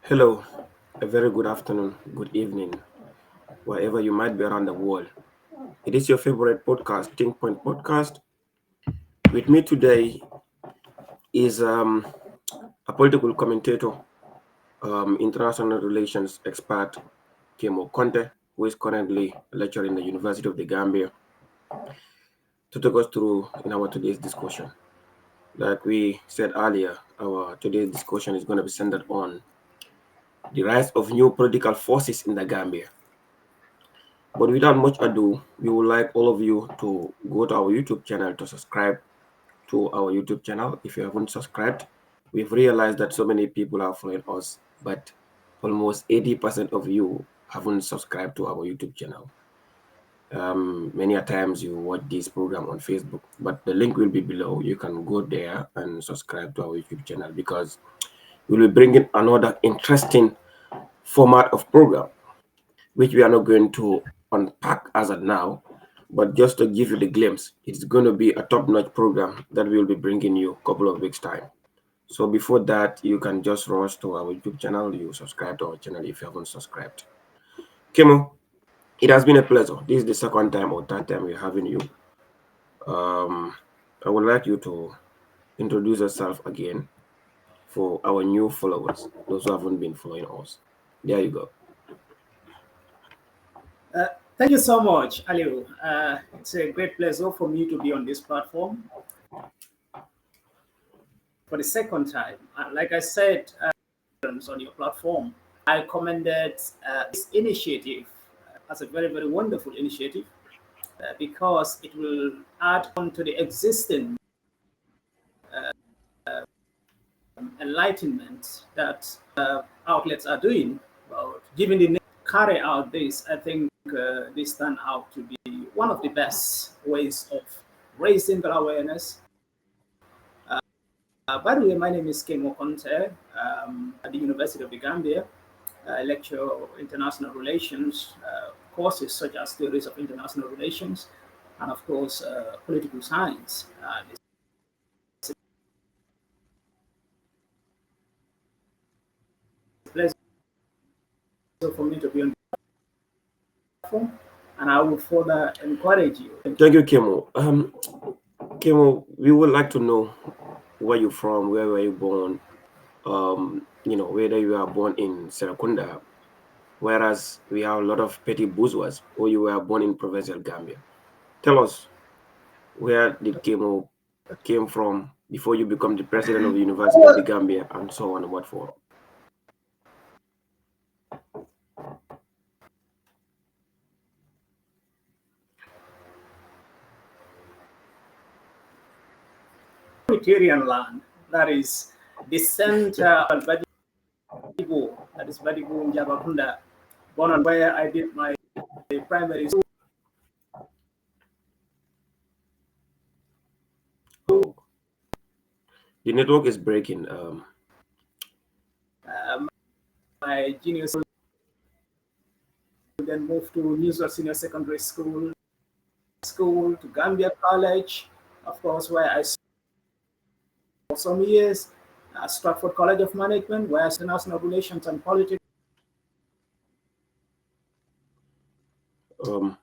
Hello, a very good afternoon, good evening, wherever you might be around the world. It is your favorite podcast, Think Point Podcast. With me today is a political commentator, international relations expert, Kemo Conte, who is currently lecturing in the University of the Gambia, to take us through in our today's discussion. Like we said earlier, our today's discussion is going to be centered on the rise of new political forces in the Gambia. But without much ado, we would like all of you to go to our YouTube channel to subscribe to our YouTube channel. If you haven't subscribed, we've realized that so many people are following us, but almost 80% of you haven't subscribed to our YouTube channel. Many a times you watch this program on Facebook, but the link will be below. You can go there and subscribe to our YouTube channel because we will be bringing another interesting format of program which we are not going to unpack as of now, but just to give you the glimpse, it's going to be a top-notch program that we'll be bringing you a couple of weeks' time. So before that, you can just rush to our YouTube channel. You subscribe to our channel if you haven't subscribed. Kimo, it has been a pleasure. This is the second time or third time we're having you. Um, I would like you to introduce yourself again for our new followers, those who haven't been following us. There you go. Uh, Thank you so much, Aliu. It's a great pleasure for me to be on this platform for the second time. Like I said, on your platform, I commended this initiative as a very, very wonderful initiative because it will add on to the existing enlightenment that outlets are doing about giving the carry out this. I think this turned out to be one of the best ways of raising the awareness. By the way, my name is Kemo Conte at the University of the Gambia. I lecture international relations courses such as theories of international relations and, of course, political science. It's a pleasure for me to be on the platform, and I would further encourage you. Thank you, Kimo. Kimo, we would like to know where you're from, where were you born, whether you are born in Serakunda, whereas we have a lot of petty bourgeois, or you were born in provincial Gambia. Tell us, where did Kimo came from before you become the president of the University of the Gambia, and so on and what for? Unitarian land, that is the center of Badigo, that is Badigo in Jabakunda, born and where I did my primary school. Oh, the network is breaking. Um, my junior school, then moved to Newsworth Senior Secondary School to Gambia College, of course, where I spent some years. Stratford College of Management, where I studied international relations and politics. Um,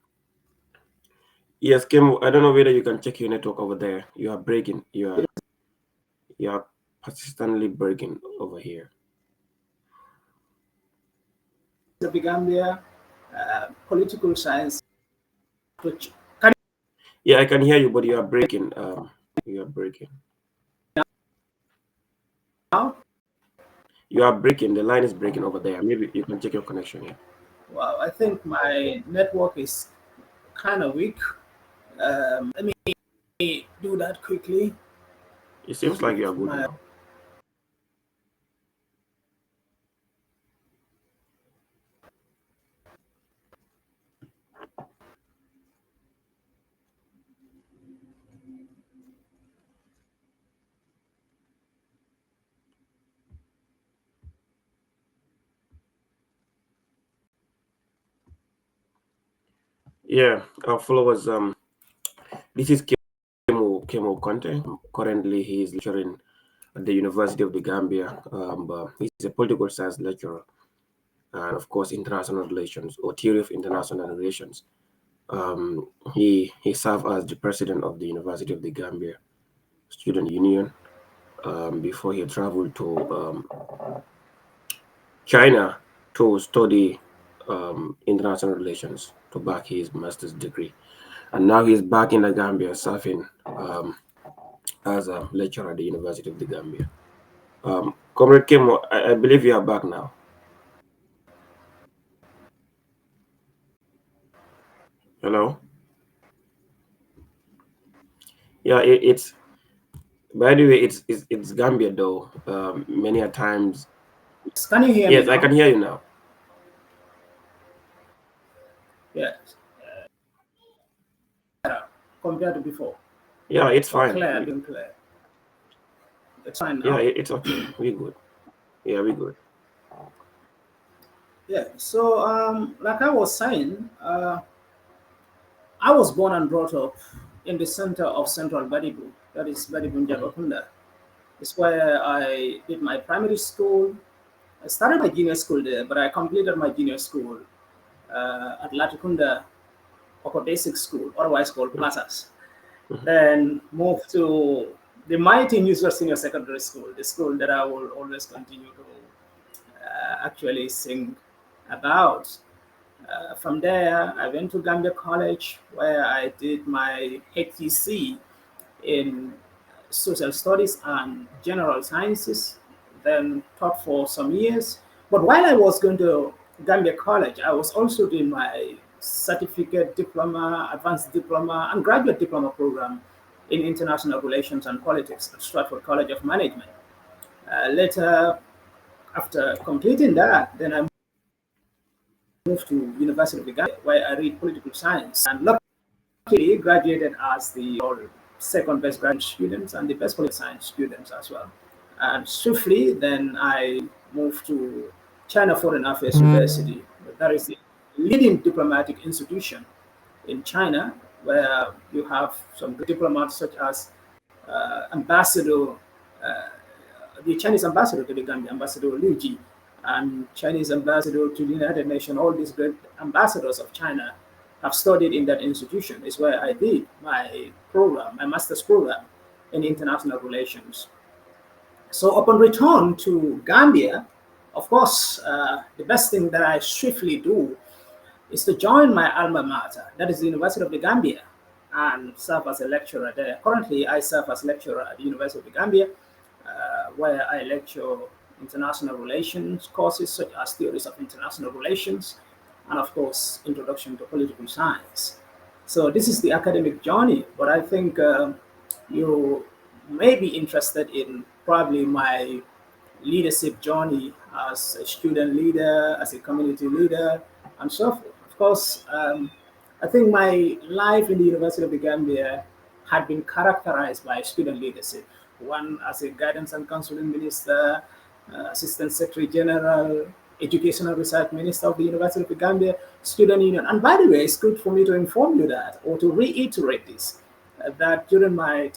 yes, Kimo, I don't know whether you can check your network over there. You are breaking. You are persistently breaking over here. Of the Gambia, political science. Yeah, I can hear you, but you are breaking. You are breaking. Now, You are breaking. The line is breaking over there. Maybe you can check your connection here. well, I think my network is kind of weak. Let me do that quickly. It seems like you are good My now. Yeah, our followers. This is Kemo Conte. Currently, he is lecturing at the University of the Gambia. But he's a political science lecturer and, of course, international relations or theory of international relations. He served as the president of the University of the Gambia Student Union before he traveled to China to study international relations to back his master's degree. And now he's back in the Gambia serving as a lecturer at the University of the Gambia. Comrade Kim, I believe you are back now. Hello? Yeah, it's by the way, it's Gambia though. Many a times, Can you hear me yes, I now? can hear you now. Yes. Compared to before. Yeah, it's Or fine. clear, being clear. It's fine Yeah, now. it's okay. We good. Yeah, we good. Yeah. So, like I was saying, I was born and brought up in the center of central Badibu, that is Badibu Mhm. Njabakunda. It's where I did my primary school. I started my junior school there, but I completed my junior school at Latikunda Upper Basic School, otherwise called Plazas. Mhm. Then moved to the mighty Newswell Senior Secondary School, the school that I will always continue to actually sing about. From there, I went to Gambia College where I did my HTC in social studies and general sciences, then taught for some years. But while I was going to Gambia College, I was also doing my certificate, diploma, advanced diploma, and graduate diploma program in international relations and politics at Stratford College of Management. Later, after completing that, then I moved to University of the Gambia, where I read political science, and luckily graduated as the second best graduate students and the best political science students as well. And swiftly, then I moved to China Foreign Affairs University. That is the leading diplomatic institution in China, where you have some diplomats such as Ambassador, the Chinese ambassador to the Gambia, Ambassador Liu Ji, and Chinese ambassador to the United Nations. All these great ambassadors of China have studied in that institution. Is where I did my program, my master's program in international relations. So upon return to Gambia, of course, the best thing that I swiftly do is to join my alma mater, that is the University of the Gambia, and serve as a lecturer there. Currently, I serve as lecturer at the University of the Gambia, where I lecture international relations courses such as theories of international relations and, of course, introduction to political science. So this is the academic journey, but I think you may be interested in probably my leadership journey as a student leader, as a community leader, and so forth. Of course, I think my life in the University of the Gambia had been characterized by student leadership. One as a guidance and counseling minister, assistant secretary general, educational research minister of the University of the Gambia, student union. And by the way, it's good for me to inform you that, or to reiterate this, that during my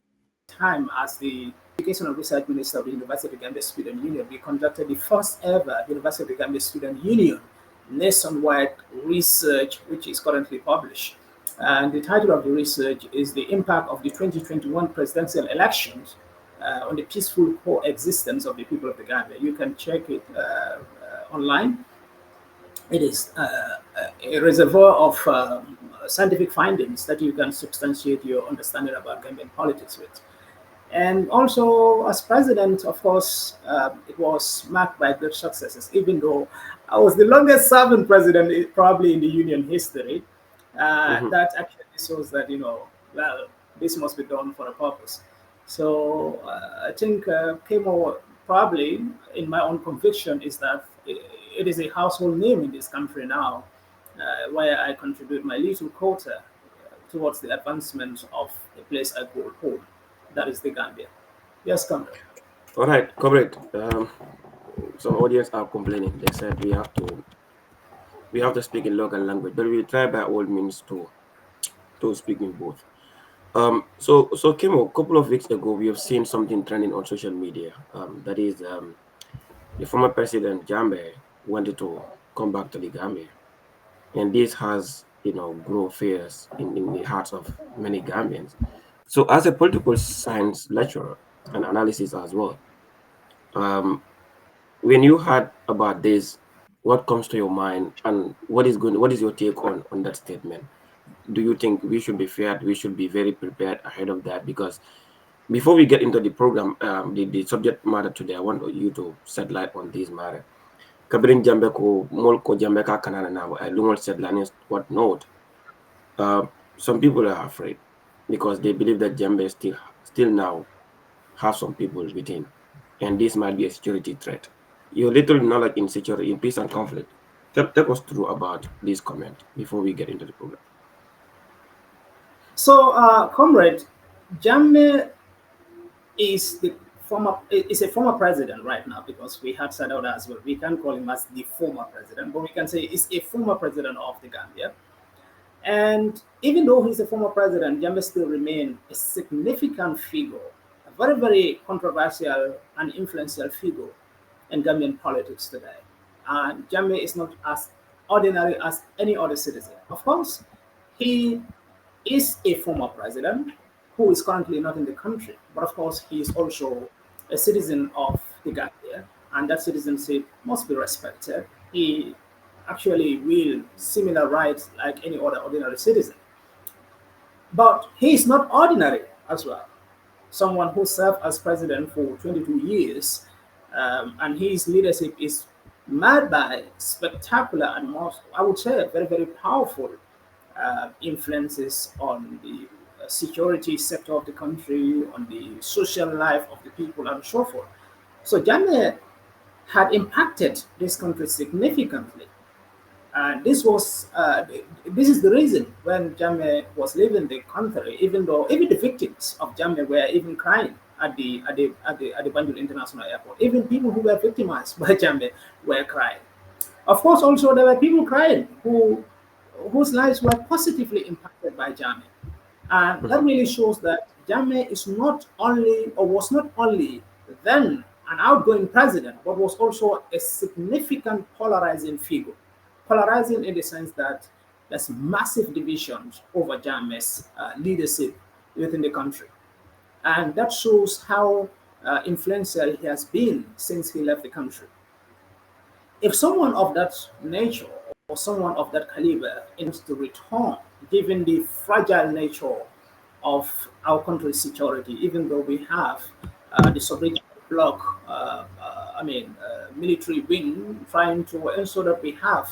time as the Educational Research Minister of the University of the Gambia Student Union, we conducted the first ever University of the Gambia Student Union nationwide research, which is currently published. And the title of the research is The Impact of the 2021 Presidential Elections on the Peaceful Coexistence of the People of the Gambia. You can check it online. It is a reservoir of scientific findings that you can substantiate your understanding about Gambian politics with. And also, as president, of course, it was marked by great successes, even though I was the longest serving president probably in the union history. Mhm. That actually shows that, well, this must be done for a purpose. So I think Kemo probably, in my own conviction, is that it is a household name in this country now, where I contribute my little quota towards the advancement of a place I call home. That is the Gambia. Yes, Conrad. All right, comrade. Some audience are complaining. They said we have to speak in local language, but we try by all means to speak in both. So Kimo, a couple of weeks ago, we have seen something trending on social media. That is, the former president Jambe wanted to come back to the Gambia, and this has, grown fears in the hearts of many Gambians. So, as a political science lecturer and analysis as well, um, when you heard about this, what comes to your mind, and what is your take on that statement? Do you think we should be fair? We should be very prepared ahead of that? Because before we get into the program, the subject matter today, I want you to shed light on this matter. Kabirin Jambe ko mol ko Jambe ka kanana na I lumol said lanis what note. Uh, some people are afraid because they believe that Jambe still now have some people within, and this might be a security threat. Your little knowledge in security, in peace and conflict. Take us through about this comment before we get into the program. So, comrade, Jammeh is the is a former president right now because we had said out as well. We can't call him as the former president, but we can say he's a former president of the Gambia. And even though he's a former president, Jammeh still remains a significant figure, a very, very controversial and influential figure in Gambian politics today. And Jammeh is not as ordinary as any other citizen. Of course, he is a former president who is currently not in the country, but of course, he is also a citizen of the Gambia, and that citizenship must be respected. He actually will similar rights like any other ordinary citizen. But he is not ordinary as well. Someone who served as president for 22 years, and his leadership is marked by spectacular and most, I would say, very, very powerful influences on the security sector of the country, on the social life of the people, and so forth. So Jammeh had impacted this country significantly. And this is the reason when Jammeh was leaving the country, even though even the victims of Jammeh were even crying at the Banjul International Airport. Even people who were victimized by Jammeh were crying. Of course, also there were people crying whose lives were positively impacted by Jammeh. And that Mhm. really shows that Jammeh is not only or was not only then an outgoing president, but was also a significant polarizing figure. Polarizing in the sense that there's massive divisions over Jammeh's leadership within the country. And that shows how influential he has been since he left the country. If someone of that nature or someone of that caliber intends to return, given the fragile nature of our country's security, even though we have the sovereign bloc, military wing trying to ensure that we have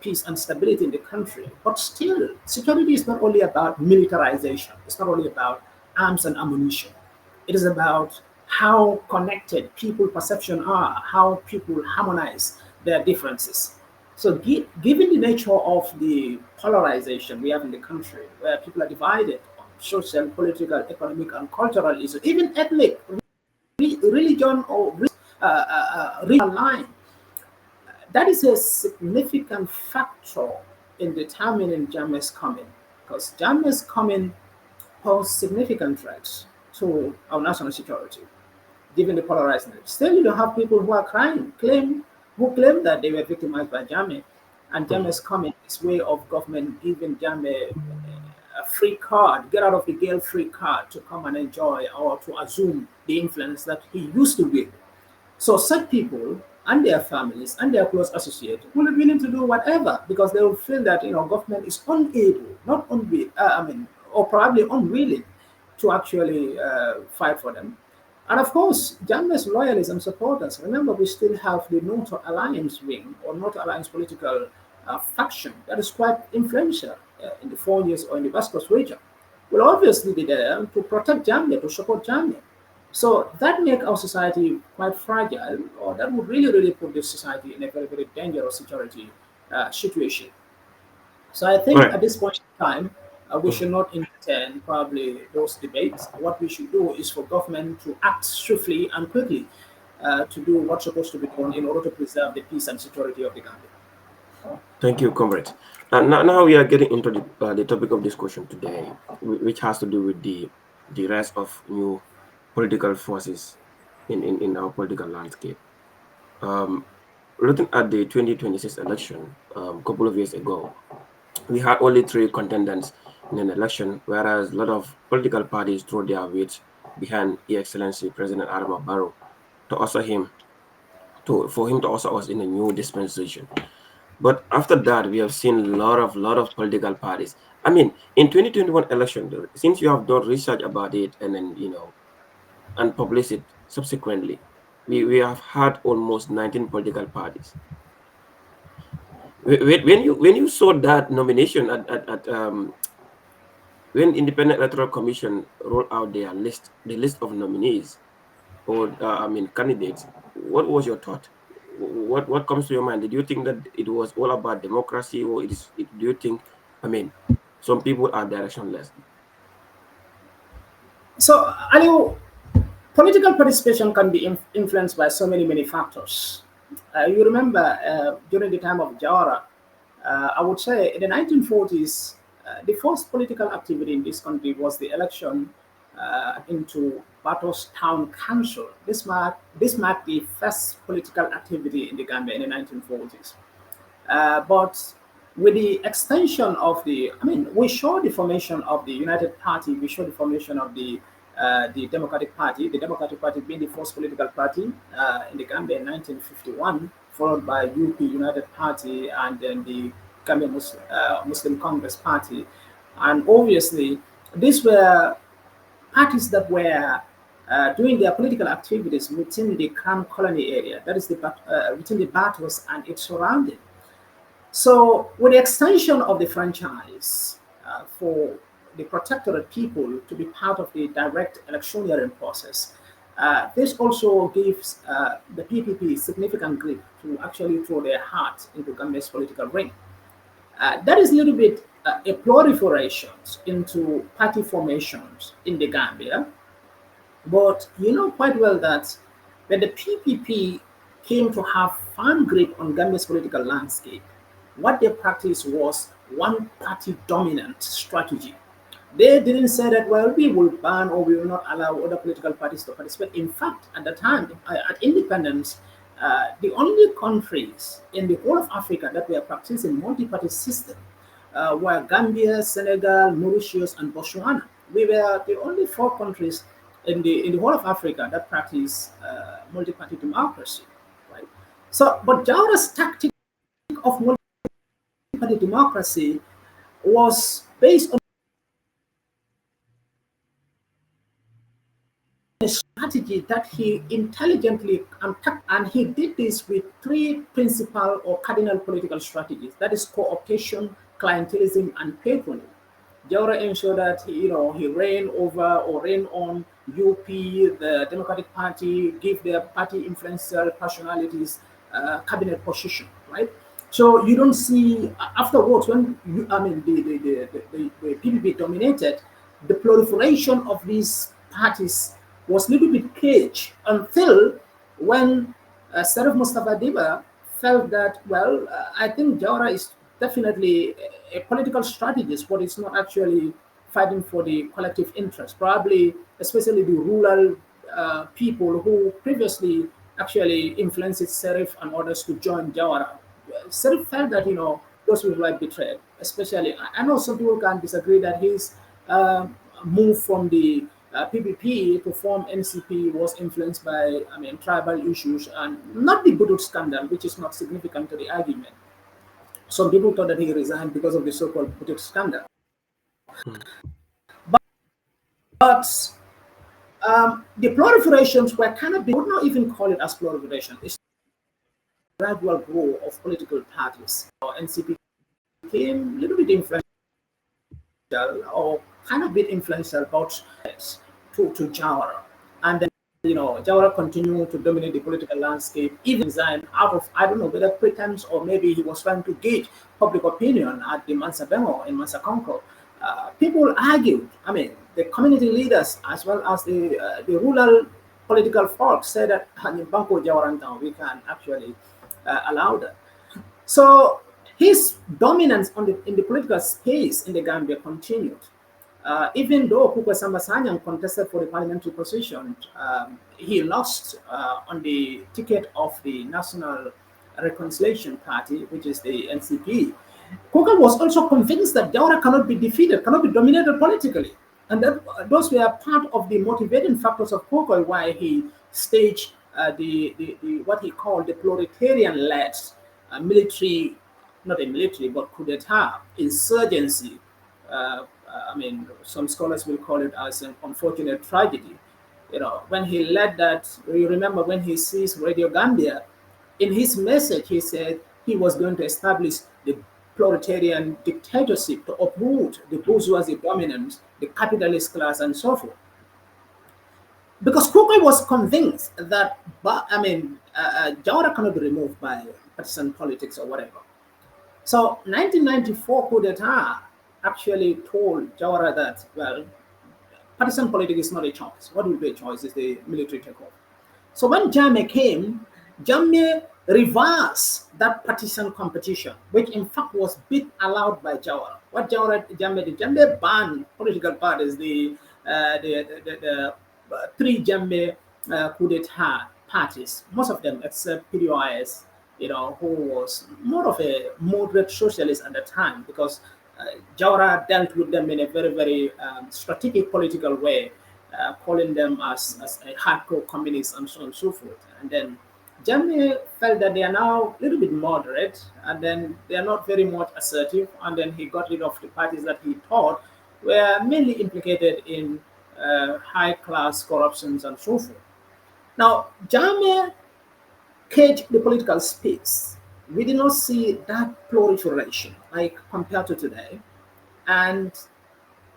peace and stability in the country. But still, security is not only about militarization, it's not only about arms and ammunition. It is about how connected people perception are, how people harmonize their differences. So, given the nature of the polarization we have in the country, where people are divided on social, political, economic, and cultural issues, even ethnic, religion, or regional line, that is a significant factor in determining Jammeh's coming, because Jammeh's coming pose significant threats to our national security, given the polarizing. Still, you don't have people who are crying, who claim that they were victimized by Jammeh, and Mhm. Jammeh's coming is way of government giving Jammeh a free card, get out of the jail free card to come and enjoy or to assume the influence that he used to wield. So such people and their families and their close associates will be willing to do whatever because they will feel that government is unable, not unwilling, or probably unwilling to actually fight for them. And of course, Jammeh's loyalists and supporters. Remember, we still have the North Alliance wing or North Alliance political faction that is quite influential in the 4 years or in the West Coast region. Will obviously be there to protect Jammeh, to support Jammeh. So that make our society quite fragile, or that would really, really put this society in a very, very dangerous security situation. So I think Right. at this point in time, we Mhm. should not entertain probably those debates. What we should do is for government to act swiftly and quickly to do what's supposed to be done in order to preserve the peace and security of the country. Thank you, comrade. Now we are getting into the topic of discussion today, which has to do with the rise of new political forces in our political landscape. Um, Looking at the 2026 election, a couple of years ago, we had only three contenders in an election, whereas a lot of political parties threw their weight behind His Excellency President Adama Barrow to usher him for him to usher us in a new dispensation. But after that, we have seen a lot of political parties. I mean, in 2021 election, since you have done research about it and then and published it subsequently, we have had almost 19 political parties. When you saw that nomination at when Independent Electoral Commission rolled out their list, the list of nominees or candidates, what was your thought? What comes to your mind? Did you think that it was all about democracy, or do you think, I mean, some people are directionless? So, Ali, political participation can be influenced by so many factors. You remember during the time of Jawara, I would say in the 1940s, the first political activity in this country was the election into Batos Town Council. This marked the first political activity in the Gambia in the 1940s. But with the extension of we show the formation of the United Party, we show the formation of the Democratic Party being the first political party in the Gambia in 1951, followed by UP United Party, and then the Gambia Muslim Congress Party. And obviously, these were parties that were doing their political activities within the Crown Colony area, that is within the Batos and its surrounding. So, with the extension of the franchise for the protectorate people to be part of the direct electioneering process, this also gives the PPP significant grip to actually throw their heart into Gambia's political ring. That is a little bit a proliferation into party formations in the Gambia, but you know quite well that when the PPP came to have firm grip on Gambia's political landscape, what they practiced was one party dominant strategy. They didn't say that, well, we will ban or we will not allow other political parties to participate. In fact, at the time, at independence, the only countries in the whole of Africa that were practicing multi-party system were Gambia, Senegal, Mauritius, and Botswana. We were the only four countries in the whole of Africa that practice multi-party democracy, right? So, but Jawara's tactic of multi-party democracy was based on a strategy that he intelligently and he did this with three principal or cardinal political strategies. That is co-optation, clientelism, and patronage. Jawara ensured that he reigned over or reigned on UP, the Democratic Party, give their party influential personalities cabinet position, right? So you don't see afterwards when the PPP dominated, the proliferation of these parties was a little bit caged until when Serif Mustafa Diba felt that, well, I think Jawara is definitely a political strategist, but it's not actually fighting for the collective interest. Probably, especially the rural people who previously actually influenced Serif and others to join Jawara. Serif felt that, those people were betrayed, especially. I know some people can disagree that his move from the PPP to form NCP was influenced by, tribal issues and not the Budut scandal, which is not significant to the argument. Some people thought that he resigned because of the so-called Budut scandal. Hmm. But the proliferations were kind of, I would not even call it as proliferation. It's gradual growth of political parties. NCP became a little bit influential or kind of bit influential about to Jawara. And then, Jawara continued to dominate the political landscape, even resigned out of, I don't know, whether pretense or maybe he was trying to gauge public opinion at the Mansa Bengo in Mansa Conco. People argued, the community leaders as well as the rural political folks said that in Banco Jawarantang, we can actually allow that. So his dominance in the political space in the Gambia continued. Even though Kuka Sambasanyang contested for the parliamentary position, he lost on the ticket of the National Reconciliation Party, which is the NCP. Kuka was also convinced that Jawara cannot be defeated, cannot be dominated politically. And that, those were part of the motivating factors of Kuka, why he staged the what he called the proletarian-led military, not a military, but coup d'etat, insurgency. I mean, some scholars will call it as an unfortunate tragedy. You know, when he led that, you remember when he seized Radio Gambia, in his message, he said he was going to establish the proletarian dictatorship to uproot the bourgeoisie dominance, the capitalist class, and so forth. Because Kukai was convinced that, Jawara cannot be removed by partisan politics or whatever. So 1994 coup d'etat actually told Jawara that, well, partisan politics is not a choice. What will be a choice is the military takeover. So when Jammeh came, Jammeh reversed that partisan competition, which in fact was bit allowed by Jawara. What Jammeh did, Jammeh banned political parties, the three Jammeh coup d'etat parties, most of them except PDOIS, you know, who was more of a moderate socialist at the time, because Jawara dealt with them in a very, very strategic political way, calling them as a hardcore communist and so on and so forth. And then Jammeh felt that they are now a little bit moderate, and then they are not very much assertive, and then he got rid of the parties that he thought were mainly implicated in high-class corruptions and so forth. Now, Jammeh caged the political space. We did not see that proliferation like compared to today. And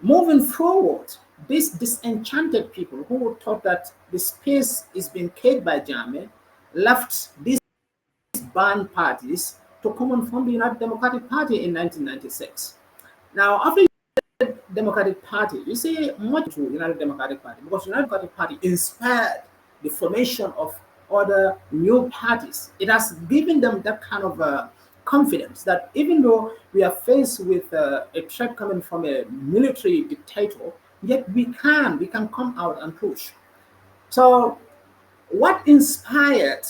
moving forward, these disenchanted people who thought that the space is being caged by Jammeh left these banned parties to come and form the United Democratic Party in 1996. Now, after the Democratic Party, you see much to United Democratic Party, because United Democratic Party inspired the formation of other new parties. It has given them that kind of confidence that even though we are faced with a threat coming from a military dictator, yet we can come out and push. So, what inspired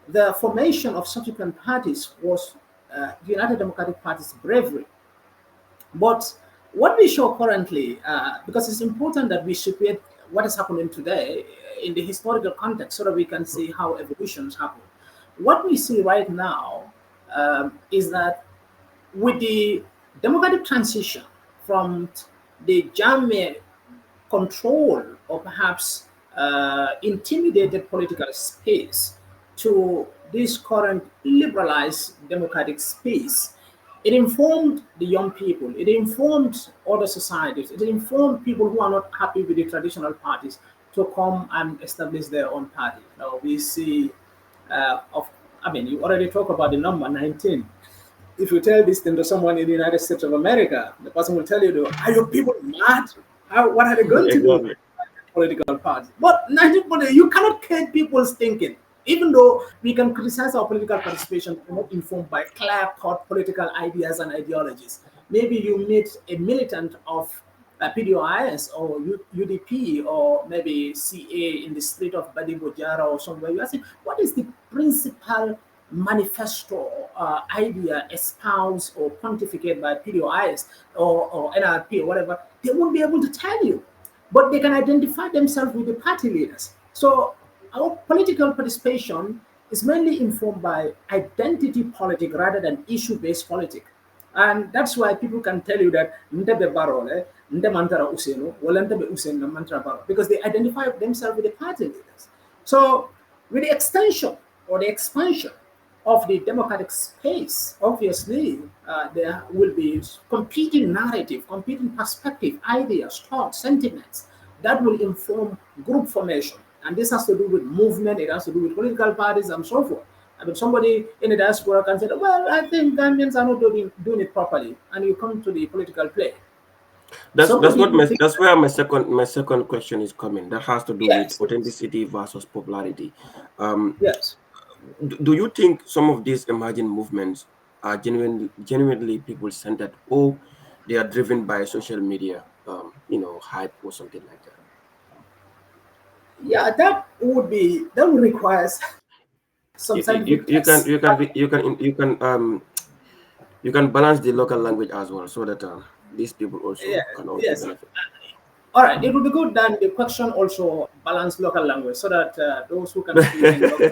the formation of subsequent parties was the United Democratic Party's bravery. But what we show currently, because it's important that we situate what is happening today in the historical context so that we can see how evolutions happen. What we see right now is that with the democratic transition from the Jammeh control or perhaps intimidated political space to this current liberalized democratic space, it informed the young people, it informed other societies, it informed people who are not happy with the traditional parties to come and establish their own party. Now we see, you already talked about the number 19. If you tell this thing to someone in the United States of America, the person will tell you, are you people mad? What are they going to do? Exactly. Political party. But 1940, you cannot change people's thinking. Even though we can criticize our political participation, not informed by clear-cut political ideas and ideologies. Maybe you meet a militant of PDOIS or UDP or maybe CA in the street of Badi Bojara or somewhere. You ask him, what is the principal manifesto idea espoused or pontificate by PDOIS or NRP or whatever? They won't be able to tell you, but they can identify themselves with the party leaders. So our political participation is mainly informed by identity politics rather than issue-based politics. And that's why people can tell you that Ndebe Barole, Ndemantara Useno, Walentebe Usen Mantra Baro, because they identify themselves with the party leaders. So with the extension or the expansion of the democratic space, obviously there will be competing narrative, competing perspective, ideas, thoughts, sentiments that will inform group formation. And this has to do with movement, it has to do with political parties and so forth. I mean, somebody in the diaspora can say, well, I think Gambians are not doing it properly. And you come to the political play. Somebody will think, That's where my second question is coming. That has to do with yes, authenticity versus popularity. Um, yes. do you think some of these emerging movements are genuinely people centered, or they are driven by social media, hype or something like that. Yeah, that would require some You, scientific you can tests. you can re- you can balance the local language as well, so that these people Yeah, also can also yes. benefit. All right, it would be good that the question also balance local language so that those who can speak in local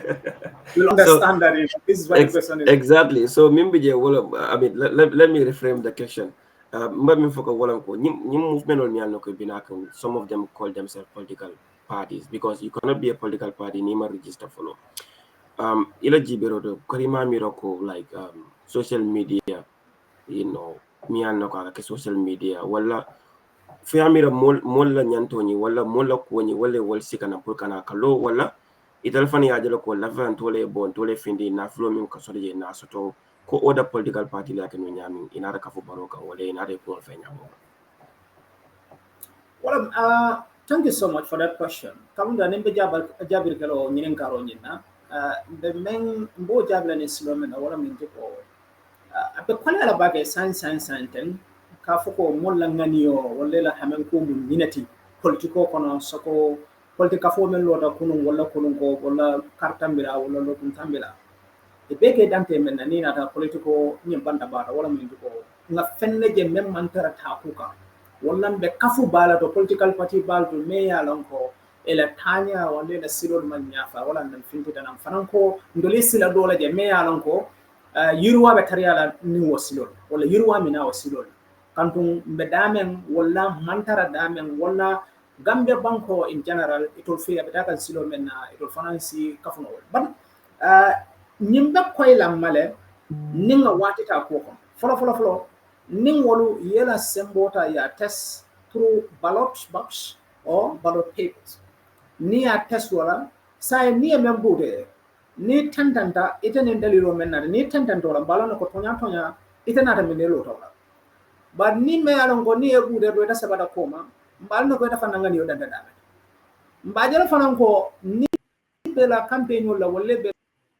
will So understand that this is what the question is. exactly. So mimbije wala, I mean, let me reframe the question. Mba mi foka wala ko nyim movement on mi alno ko binakon, some of them call themselves political parties, because you cannot be a political party nima register follow. Ila jibero do korima miro ko, like social media, mi alno ko ke social media wala fiyamira mol la ñantoni wala mol la kuoñi wala wol sikana pour kana kalo wala ital fan ya jelo ko lafa tole bon tole findi na flo min ko sodje na soto ko oda political party la kanu ñami inara ka fo baroka wala inara ko fe ñamo. Well, thank you so much for that question. Kamu da nimbe jabir kalo nyinen karo nyina. The main mbo jabla ni silome na wala min tipo. Abe kwale ala bage san ten ka foko molla ngani yo wala la hamen ko mun minati politiko kono soko politika fo men lota kunun wala kunun ko wala kartambira wala lotun tambira. E beke dante men na ni nata politiko nyim banda bara wala min tipo nga fenne je mem mantara takuka wala be kafu bala to political party bala to me ya lonko ela tanya wala la silol man nyafa wala nan finti tan fananko ndoli sila dola je me ya lonko yirwa be tariala ni wasilol wala yirwa mina wasilol kantum be damen wala mantara damen wala Gambia banko in general itol fi abita kan silo men na itol finansi kafuno ban nyimbe koy la male ninga watita ko ko folo ning wolu yela sembota ya test through ballot box or ballot papers ni ya test wala sai ni e membude ni tantanta ite ne dalilo men na ni tantanta wala balano ko tonya ite na ta menelo to ba ni me alon ko ni e bude do ta sabada koma mbal no ko ta fananga ni o danda dama mbajala fanan ko ni be la campaign wala wala be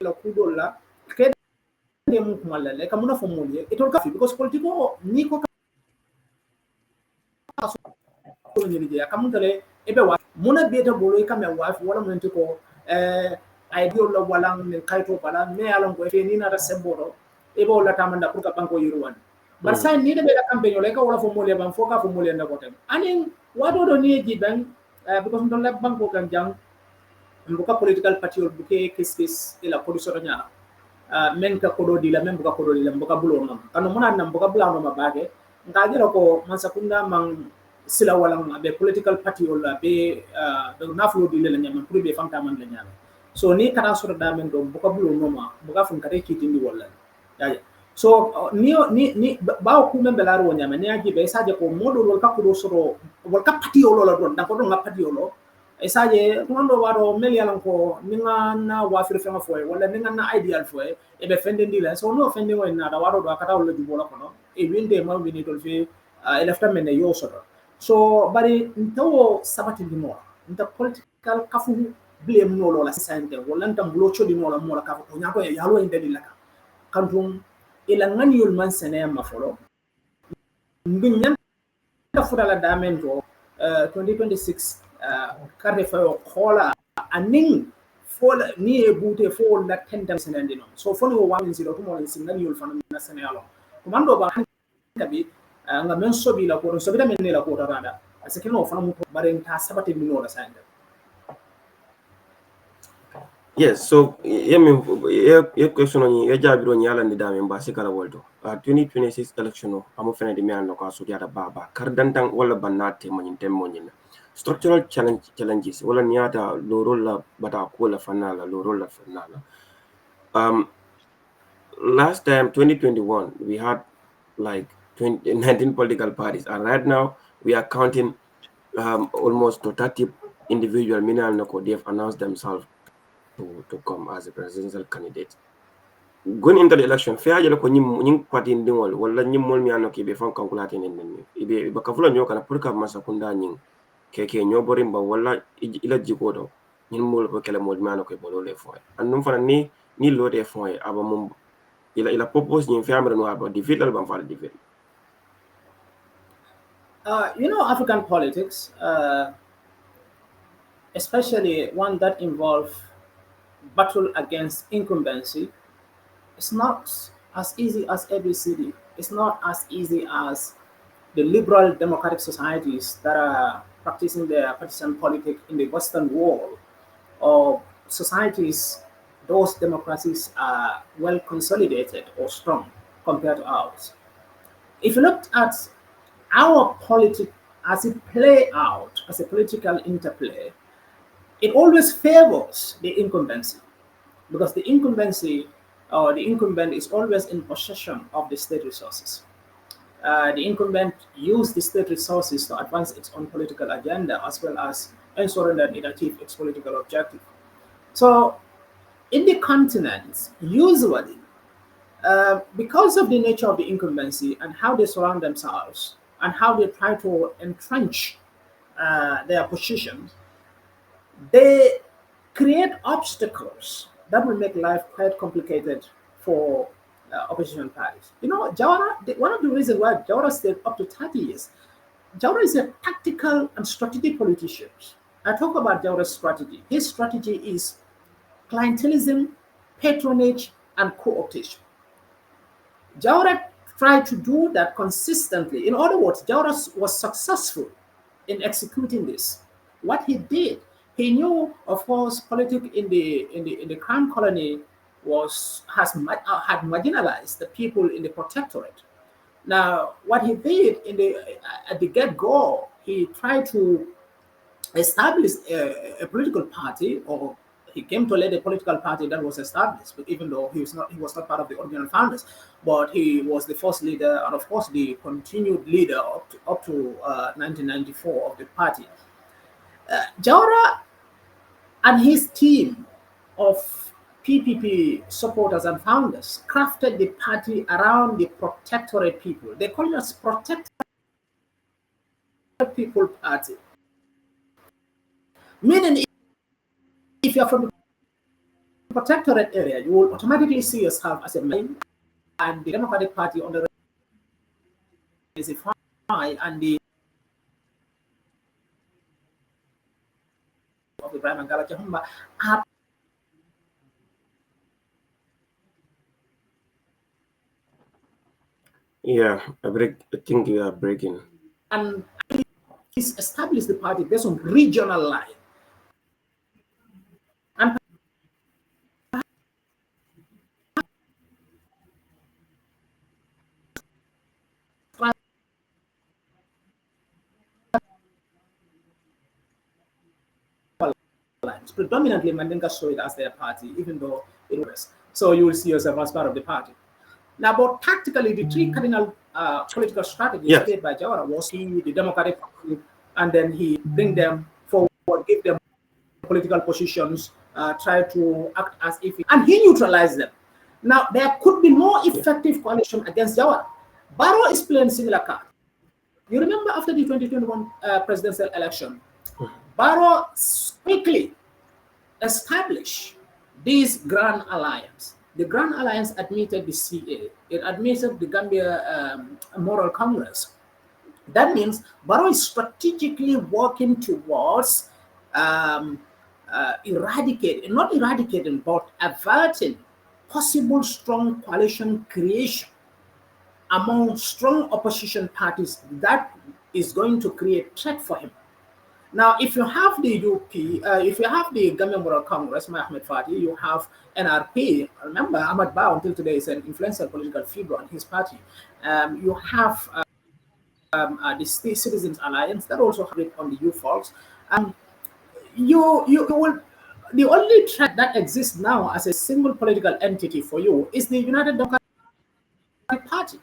la kudol la ke de mu kuma la le kamuna fo mo ye itol ka fi because politiko ni ko ko ni je kamun tale e be wa muna be ta bolo e kam ya wa wala mun ko idea la wala min kayto bala me alon ko fe ni na ta semboro e be wala tamanda pour ka banko yiruwan bar sa ni de be la campaign wala ka wala fo mo le ban fo ka fo mo le na ko tem anin wato do ni ji ban because don la banko kan jang mbuka political party or buke kis ila poliso to nyana men ka kodo di la men buka kodo di la mbuka bulo no kanu muna na mbuka bulo no mabage nga jero ko man sakunda man sila wala be political party or be do nafulo di la nyama pour be famta man la nyama so ni kana soro da men do mbuka bulo no ma mbuka fun kare kitindi wala ya so ni bawo ku men belaro nyama ni aji be saje ko modo wol ka kodo soro wol ka party o lo don da ko do nga party o lo esaje tuando waro melialan ko ninga na wafir fenga foy wala ninga na ideal foy e be fende ndila so no fende wo na da waro do akata wala jubola kono e winde ma wini tol fi e lefta men yo soto so bari ntawo sabati di mo nta political kafu blame no lo la sante wala nta bulo chodi no la mo la kafu to nyako e yalo inde dilla ka kantum ila ngani yul man sene ma folo ngun ta fudala damen to 2026 karte fayo kola aning fola ni e bute fo la tenda senandi non so foni wo wamin silo ko mo sin ngani yul fana na senalo ko mando ba tabi nga men sobi la ko sobi da men ne la ko rada ase kino fana mu bare ta sabate mi no la sande Yes, so ye question on ye jabiro nyala ni dame mbasi kala woldo. 2026 election no amo fene de mian no ka so diata baba kardantang wala banate manyin temmo nyina. Structural challenges wala niata loro la bata ko la fanala loro la fanala. Um last time 2021 we had like 19 political parties, and right now we are counting almost to 30 individual minal noko they've announced themselves to come as a presidential candidate. Going into the election, fair jalo ko nyim party ndingol wala nyim mol mi anoki be fon kankulati nen ibe bakafula nyoka na purka masakunda nyin keke nyoborimba wala ila jikodo nyim mol ko kele mol mi anoki bolole fo. And num fana ni lode fo aba mum ila purpose ni family no about defeat la ban fal defeat. African politics, especially one that involves battle against incumbency, it's not as easy as ABCD. It's not as easy as the liberal democratic societies that are practicing their partisan politics in the Western world, or societies, those democracies are well consolidated or strong compared to ours. If you looked at our politics as it play out as a political interplay, it always favors the incumbency because the incumbent is always in possession of the state resources. The incumbent use the state resources to advance its own political agenda as well as ensuring that it achieves its political objective. So, in the continents, usually, because of the nature of the incumbency and how they surround themselves and how they try to entrench their positions, they create obstacles that will make life quite complicated for opposition parties. One of the reasons why Jawara stayed up to 30 years, Jawara is a tactical and strategic politician. I talk about Jawara's strategy. His strategy is clientelism, patronage, and co-optation. Jawara tried to do that consistently. In other words, Jawara was successful in executing this. What he did, he knew, of course, politics in the Crown Colony had marginalized the people in the protectorate. Now, what he did at the get go, he tried to establish a political party, or he came to lead a political party that was established. But even though he was not part of the original founders, but he was the first leader, and of course the continued leader up to 1994 of the party. Jawara and his team of PPP supporters and founders crafted the party around the protectorate people. They call it Protectorate People Party. Meaning, if you're from the protectorate area, you will automatically see yourself as a man, and the Democratic Party on the is a fine, and the of Ibrahim Angala Chahumba are. Yeah, I think you are breaking. And he's established the party based on regional line. And lines. Predominantly, Mandinka saw it as their party, even though it was. So you will see yourself as part of the party. Now, but tactically, the three cardinal political strategies Yes. played by Jawara was the Democratic Party, and then he bring them forward, give them political positions, try to act as if, and he neutralized them. Now, there could be no effective coalition against Jawara. Barrow is playing similar card. You remember after the 2021 presidential election, Barrow quickly established this Grand Alliance. The Grand Alliance admitted the CA. It admitted the Gambia Moral Congress. That means Barrow is strategically working towards not eradicating, but averting possible strong coalition creation among strong opposition parties that is going to create threat for him. Now, if you have the UP, if you have the Gambia Moral Congress, Ahmed Fadi, you have NRP. Remember, Ahmad Ba until today is an influential political figure in his party. You have the Citizens Alliance that also have it on the youth folks. You will. The only threat that exists now as a single political entity for you is the United Democratic Party.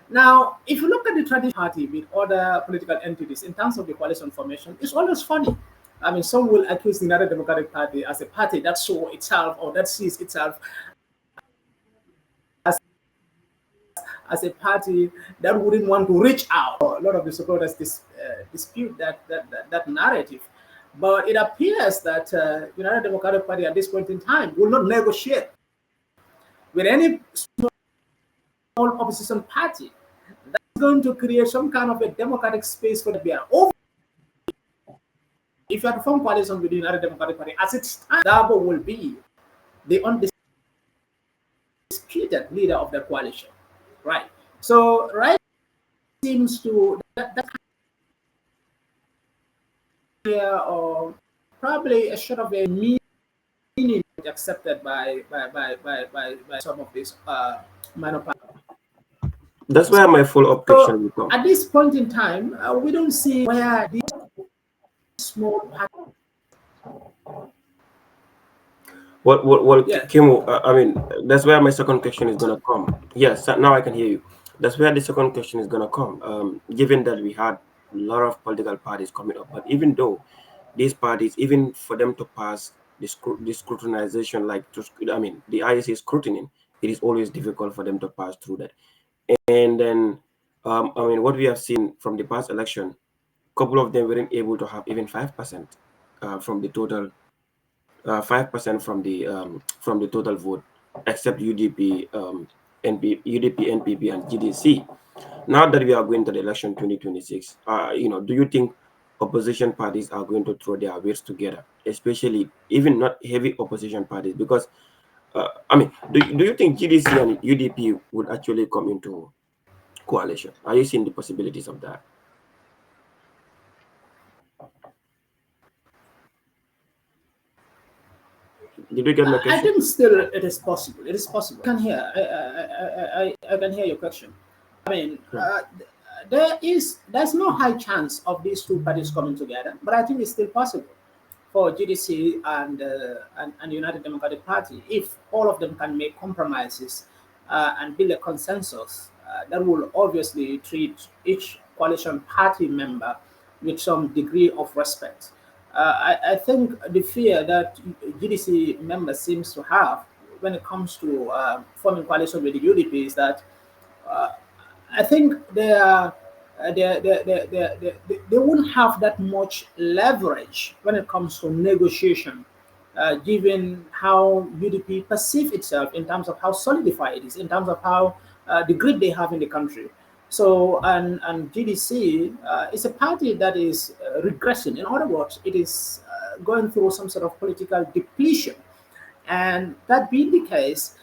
Now, if you look at the traditional party with other political entities in terms of the coalition formation, it's always funny. I mean, some will accuse the United Democratic Party as a party that saw itself or that sees itself as a party that wouldn't want to reach out. A lot of the supporters dispute that narrative. But it appears that United Democratic Party at this point in time will not negotiate with any small opposition party that's going to create some kind of a democratic space for the Gambia. If you had to form coalition with the United Democratic Party, as it stands, Dabo will be the undisputed leader of the coalition, right? So right seems to that or probably a sort of a meaning accepted by some of these minor parties. That's where my follow-up So question will come. at this point in time, we don't see where these small parties. Well, Yeah. Kim, I mean, that's where my second question is gonna come. Yes, now I can hear you. That's where the second question is gonna come. Given that we had a lot of political parties coming up, but even though these parties, even for them to pass the scrutinization, I mean, the ISA scrutiny, it is always difficult for them to pass through that. And then, I mean, what we have seen from the past election, couple of them weren't able to have even 5% from the total 5% from the total vote, except UDP, UDP, NPP, and GDC. Now that we are going to the election 2026, do you think opposition parties are going to throw their weights together, especially even not heavy opposition parties? Because I mean, do you think GDC and UDP would actually come into coalition? Are you seeing the possibilities of that? Did you get my I question? think still it is possible. It is possible. I can hear your question. I mean, Right. there's no high chance of these two parties coming together, but I think it's still possible for GDC and United Democratic Party if all of them can make compromises and build a consensus that will obviously treat each coalition party member with some degree of respect. I think the fear that GDC members seems to have when it comes to forming coalition with the UDP is that uh, I think they wouldn't have that much leverage when it comes to negotiation, given how UDP perceive itself in terms of how solidified it is, in terms of how the grid they have in the country. So, and GDC is a party that is regressing. In other words, it is going through some sort of political depletion. And that being the case,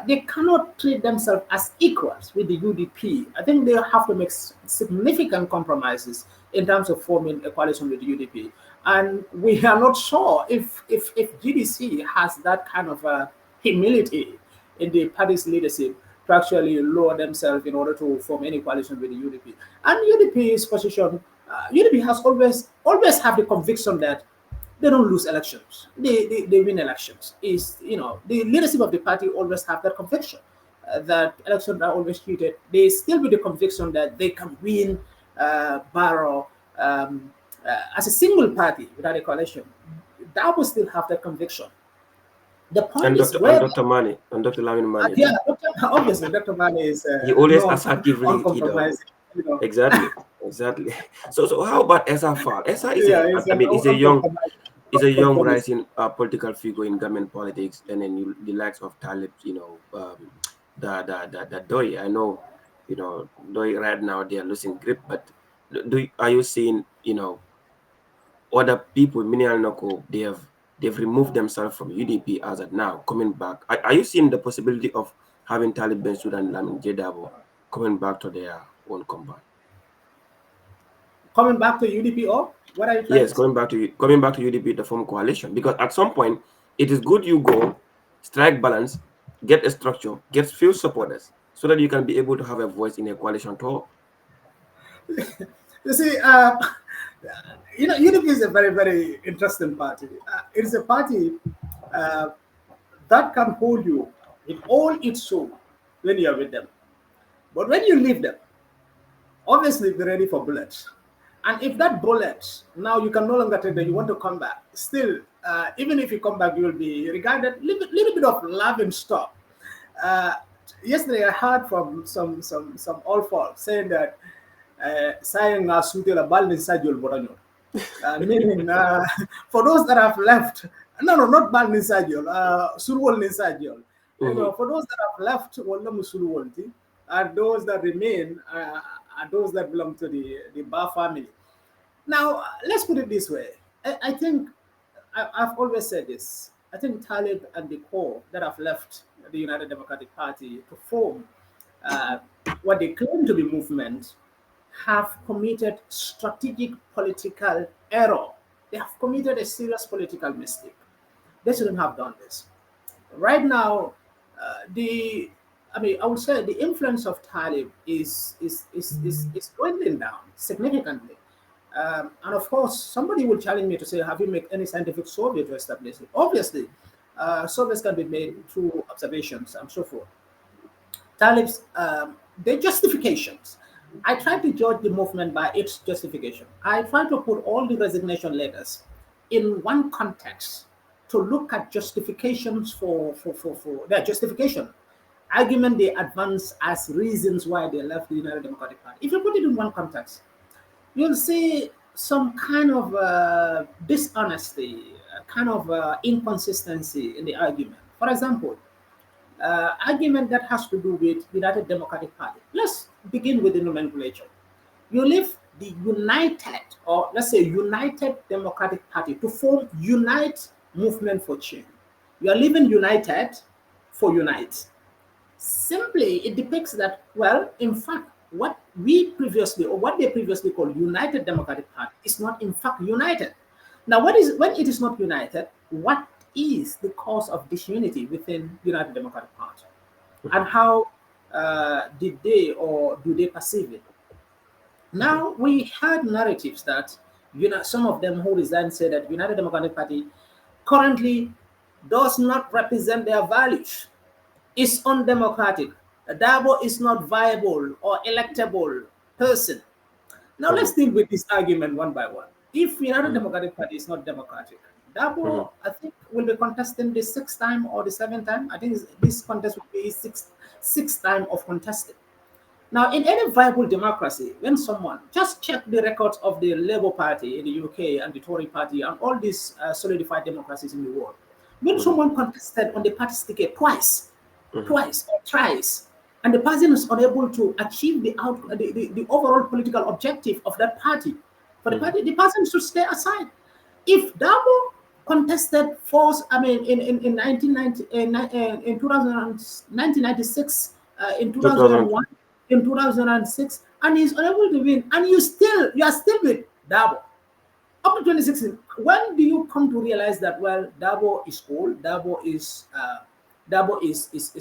they cannot treat themselves as equals with the UDP. I think they have to make significant compromises in terms of forming a coalition with the UDP. And we are not sure if GDC has that kind of humility in the party's leadership to actually lower themselves in order to form any coalition with the UDP. And UDP's position, UDP has always have the conviction that they don't lose elections. They win elections. Is the leadership of the party always have that conviction that elections are always cheated. They still with the conviction that they can win Barrow as a single party without a coalition. That will still have that conviction. The point And is Dr. where, Dr. Mani and Dr. Lamin Mani yeah, too. obviously Dr. Mane is He always known assertively, uncompromising. exactly, exactly. So how about Esa Fall? Esa is Yeah, he's I an mean, uncompromising. is a young Conformist. rising political figure in Gambian politics, and then the likes of Talib, the Doi. I know, Doi right now they are losing grip, but are you seeing, other people, Minial Noko, they've removed themselves from UDP as of now, coming back. Are you seeing the possibility of having Talib Ben Sudan Lamin Jedabo coming back to their own compound? Coming back to UDP, or what are you trying Yes, to say? coming back to UDP to form coalition, because at some point it is good you go strike balance, get a structure, get few supporters, so that you can be able to have a voice in a coalition talk. You see, UDP is a very, very interesting party. It is a party uh, that can hold you in all its soul when you are with them. But when you leave them, obviously be ready for bullets. And if that bullet, now you can no longer take that, you want to come back, still, even if you come back, you will be regarded little bit of laughing stock. Uh, Yesterday, I heard from some old folks saying that saying sutela bal ni sajol boranyo. Meaning for those that have left, no, not bal ni sajol, surwol ni sajol. Hmm. For those that have left, wala musulwolti. and those that remain are those that belong to the Ba family. Now, let's put it this way. I think I've always said this. I think Talib and the core that have left the United Democratic Party to form uh, what they claim to be movement have committed strategic political error. They have committed a serious political mistake. They shouldn't have done this. Right now, the I mean, I would say the influence of Talib is dwindling down significantly. And of course, somebody will challenge me to say, have you made any scientific survey to establish it? Obviously, surveys can be made through observations and so forth. Talib's their justifications. I try to judge the movement by its justification. I try to put all the resignation letters in one context to look at justifications for their justification, argument they advance as reasons why they left the United Democratic Party. If you put it in one context, you'll see some kind of dishonesty, kind of inconsistency in the argument. For example, argument that has to do with United Democratic Party. Let's begin with the nomenclature. You leave the United, or let's say United Democratic Party, to form Unite Movement for Change. You are leaving United for Unite. Simply, it depicts that, well, in fact, what we previously, or what they previously called United Democratic Party, is not in fact united. Now, what is when it is not united? What is the cause of disunity within United Democratic Party, and how did they or do they perceive it? Now, we had narratives that some of them who resigned said that United Democratic Party currently does not represent their values, is undemocratic. Dabo is not viable or electable person. Now let's deal with this argument one by one. If United Democratic Party is not democratic, Dabo, I think, will be contesting the sixth time or the seventh time. I think this contest will be sixth time of contesting. Now, in any viable democracy, when someone just check the records of the Labour Party in the UK and the Tory Party and all these solidified democracies in the world, when someone contested on the party's ticket twice or thrice, and the person is unable to achieve the overall political objective of that party, for the party, the person should stay aside. If Dabo contested force, I mean, in 1990, in 2000, 1996, in 2000. 2001, in 2006, and he's unable to win, and you are still with Dabo up to 2016. When do you come to realize that, well, Dabo is old, Dabo is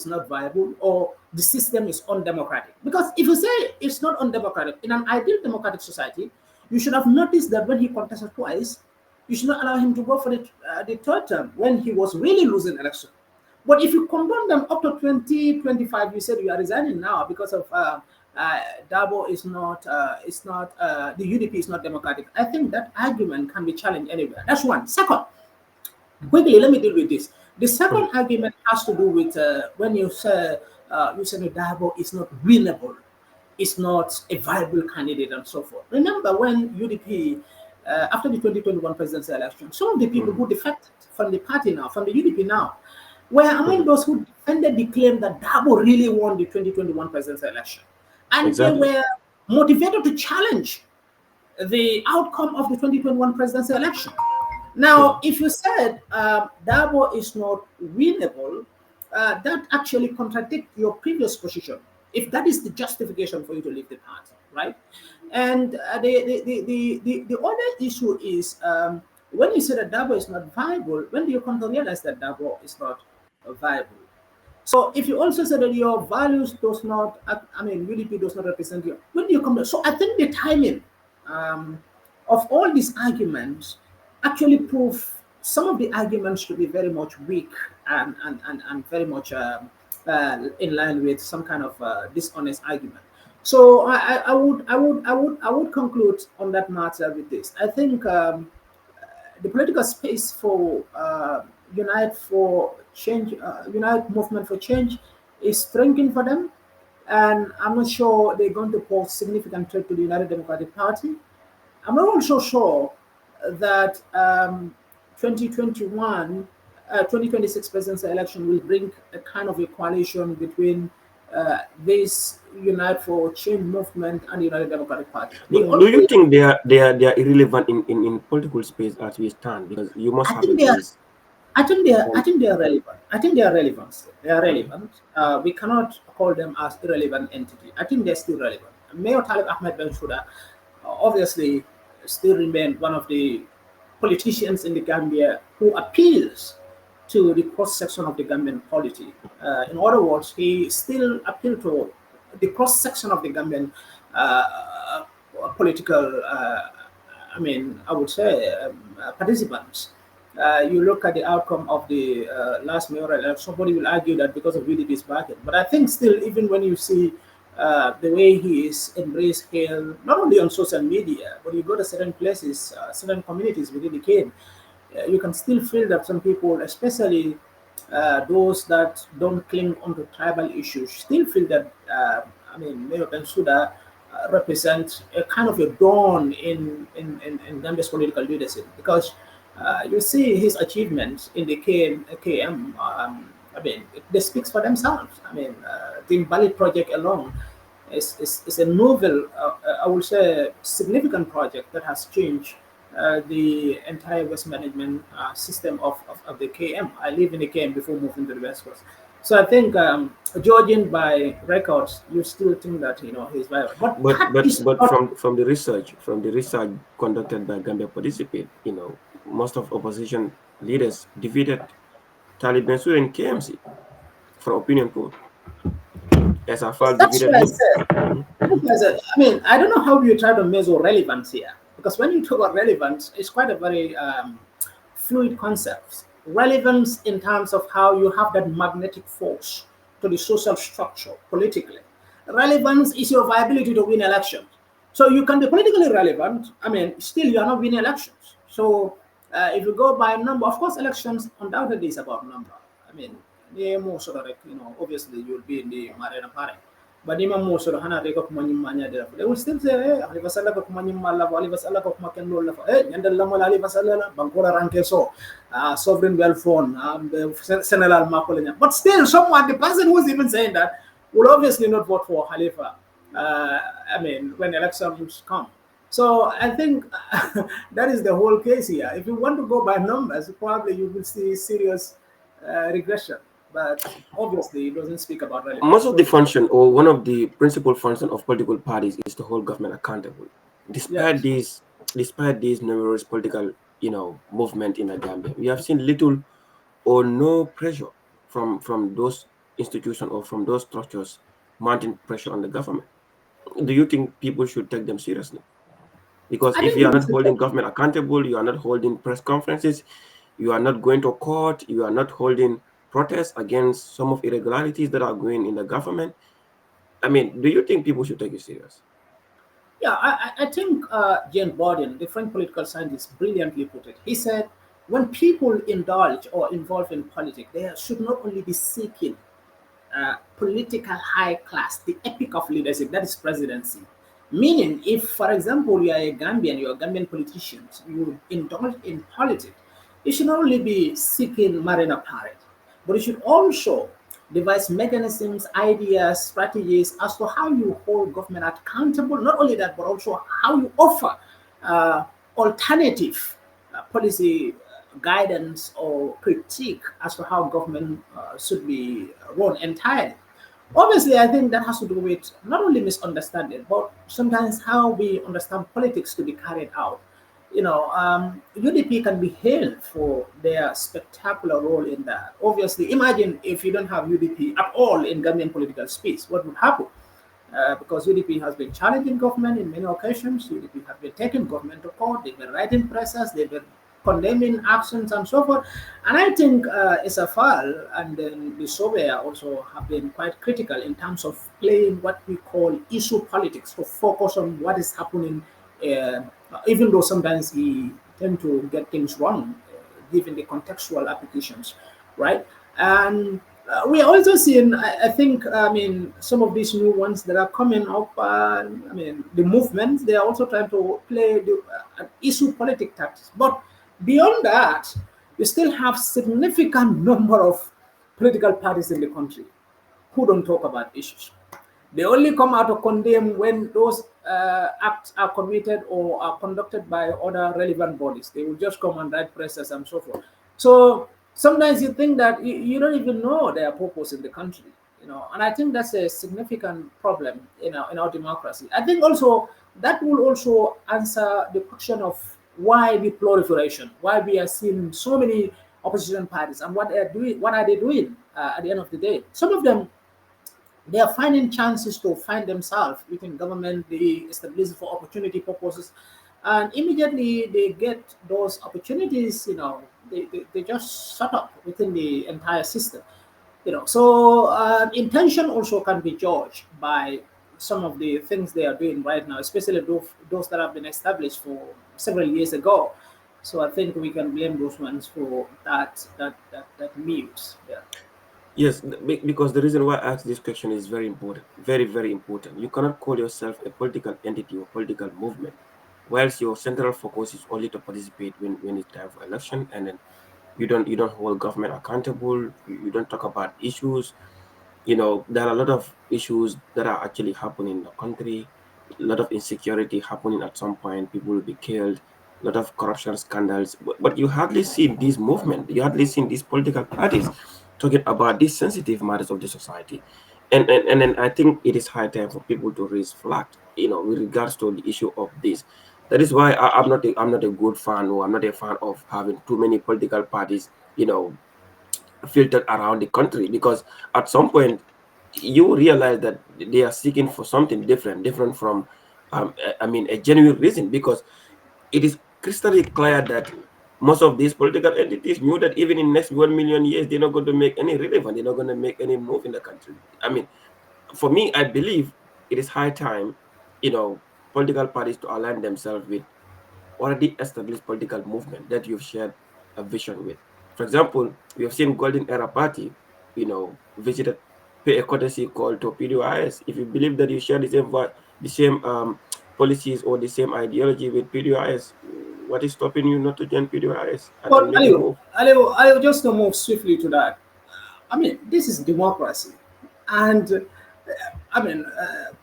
not viable, or the system is undemocratic? Because if you say it's not undemocratic, in an ideal democratic society, you should have noticed that when he contested twice, you should not allow him to go for the third term when he was really losing election. But if you combine them up to 2025, you said you are resigning now because of Dabo is not the UDP is not democratic. I think that argument can be challenged anywhere. That's one. Second, quickly, let me deal with this. The second argument has to do with when you say that Dabo is not winnable, is not a viable candidate, and so forth. Remember when UDP, after the 2021 presidential election, some of the people who defected from the party now, from the UDP now, were among those who defended the claim that Dabo really won the 2021 presidential election. And Exactly. they were motivated to challenge the outcome of the 2021 presidential election. Now, if you said Dabo is not winnable, that actually contradicts your previous position. If that is the justification for you to leave the party, right? And the other issue is when you say that Dabo is not viable, when do you come to realize that Dabo is not viable? So if you also say that your values does not, I mean, UDP does not represent you, when do you come to? So I think the timing of all these arguments actually prove some of the arguments to be very much weak and very much in line with some kind of dishonest argument. So I would conclude on that matter with this. I think the political space for Unite Movement for Change is shrinking for them, and I'm not sure they're going to pose significant threat to the United Democratic Party. I'm not also sure that 2021, 2026 presidential election will bring a kind of a coalition between this Unite for Change movement and United Democratic Party. Do, The do you only think they are irrelevant in political space as we stand? Because you must I have a think they are. base. I And think they are relevant. I think they are relevant. Still. They are okay. relevant. We cannot call them as irrelevant entity. I think they're still relevant. Mayor Talib Ahmed Bensouda obviously still remain one of the politicians in the Gambia who appeals to the cross section of the Gambian polity. In other words, he still appeal to the cross section of the Gambian political. I would say participants. You look at the outcome of the last mayoral election, somebody will argue that because of UDP's backing. But I think still, even when you see the way he is embraced here, not only on social media, but you go to certain places, certain communities within the cane, you can still feel that some people, especially those that don't cling onto tribal issues, still feel that Mayor Bensouda represents a kind of a dawn in Gambia's political leadership because you see his achievements in the KM. They speak for themselves. The Bali project alone is a novel, I would say, significant project that has changed the entire waste management system of the KM. I live in the KM before moving to the West Coast. So I think, judging by records, you still think that he's viable. But but that but is but not. from the research conducted by Gambia Participate, most of opposition leaders defeated Taliban in KMC for opinion poll. SFL That's defeated what I him. said. Mhm, That's mhm. what I said. I don't know how you try to measure relevance here, because when you talk about relevance, it's quite a very fluid concept. Relevance in terms of how you have that magnetic force to the social structure politically. Relevance is your viability to win elections. So you can be politically relevant. Still you are not winning elections. So if you go by number, of course, elections undoubtedly is about number. I mean, yeah, most of like, obviously you'll be in the Marina Party. But even most of the Hana Reka Kumanyimanya, they will still say, hey, Aliva Salaka Kumanyimala, Aliva Salaka Kumakan, hey, Yandalama Aliva Salala, Bankora Rankeso, Sovereign Wealth Fund, Senegal Makolina. But still, someone, the person who's even saying that, will obviously not vote for Khalifa. When elections come. So I think that is the whole case here. If you want to go by numbers, probably you will see serious regression. But obviously, it doesn't speak about relevance. Most of So the function, or one of the principal function of political parties, is to hold government accountable. Despite yes, these, despite these numerous political, movement in the Gambia, we have seen little or no pressure from those institutions or from those structures mounting pressure on the government. Do you think people should take them seriously? Because I if think you are people not should holding take. government accountable, you are not holding press conferences, you are not going to court, you are not holding protests against some of irregularities that are going in the government. I mean, do you think people should take it serious? Yeah, I think Jane Borden, the French political scientist, brilliantly put it. He said, when people indulge or involve in politics, they should not only be seeking political high class, the epic of leadership, that is presidency. Meaning, if, for example, you are a Gambian, you are Gambian politicians, you indulge in politics, you should not only be seeking marina parade, but you should also devise mechanisms, ideas, strategies as to how you hold government accountable. Not only that, but also how you offer uh, alternative policy guidance or critique as to how government should be run entirely. Obviously, I think that has to do with not only misunderstanding, but sometimes how we understand politics to be carried out. UDP can be hailed for their spectacular role in that. Obviously, imagine if you don't have UDP at all in Gambian political space, what would happen? Because UDP has been challenging government in many occasions. UDP have been taking government to court. They've been writing presses. They've been condemning actions and so forth. And I think SFR and then the Soviet also have been quite critical in terms of playing what we call issue politics to focus on what is happening, uh, even though sometimes he tend to get things wrong, given the contextual applications, right? And we are also seeing, I think, some of these new ones that are coming up. The movements, they are also trying to play the issue politic tactics. But beyond that, you still have significant number of political parties in the country who don't talk about issues. They only come out to condemn when those acts are committed or are conducted by other relevant bodies. They will just come and write presses and so forth. So sometimes you think that you don't even know their purpose in the country, and I think that's a significant problem in our democracy. I think also that will also answer the question of why the proliferation, why we are seeing so many opposition parties, and what are they doing at the end of the day. Some of them, they are finding chances to find themselves within government. They establish for opportunity purposes, and immediately they get those opportunities. They just shut up within the entire system. So intention also can be judged by some of the things they are doing right now, especially those that have been established for several years ago. So I think we can blame those ones for that mute. Yeah. Yes, because the reason why I ask this question is very important, very, very important. You cannot call yourself a political entity or political movement, whilst your central focus is only to participate when it's time for election, and then you don't hold government accountable. You don't talk about issues. There are a lot of issues that are actually happening in the country. A lot of insecurity happening at some point. People will be killed. A lot of corruption scandals. But you hardly see this movement. You hardly see these political parties talking about these sensitive matters of the society. And then I think it is high time for people to raise flag, with regards to the issue of this. That is why I'm not a good fan, or I'm not a fan of having too many political parties, filtered around the country, because at some point you realize that they are seeking for something different from a genuine reason, because it is crystal clear that most of these political entities knew that even in next 1 million years they're not going to make any relevant, they're not going to make any move in the country. For me, I believe it is high time, political parties to align themselves with already established political movement that you've shared a vision with. For example, we have seen Golden Era Party, visited, pay a courtesy call to PDIS. If you believe that you share the same policies or the same ideology with PDIS, what is stopping you not to join PDIS and But make a move? I'll just to move swiftly to that. I mean, this is democracy, and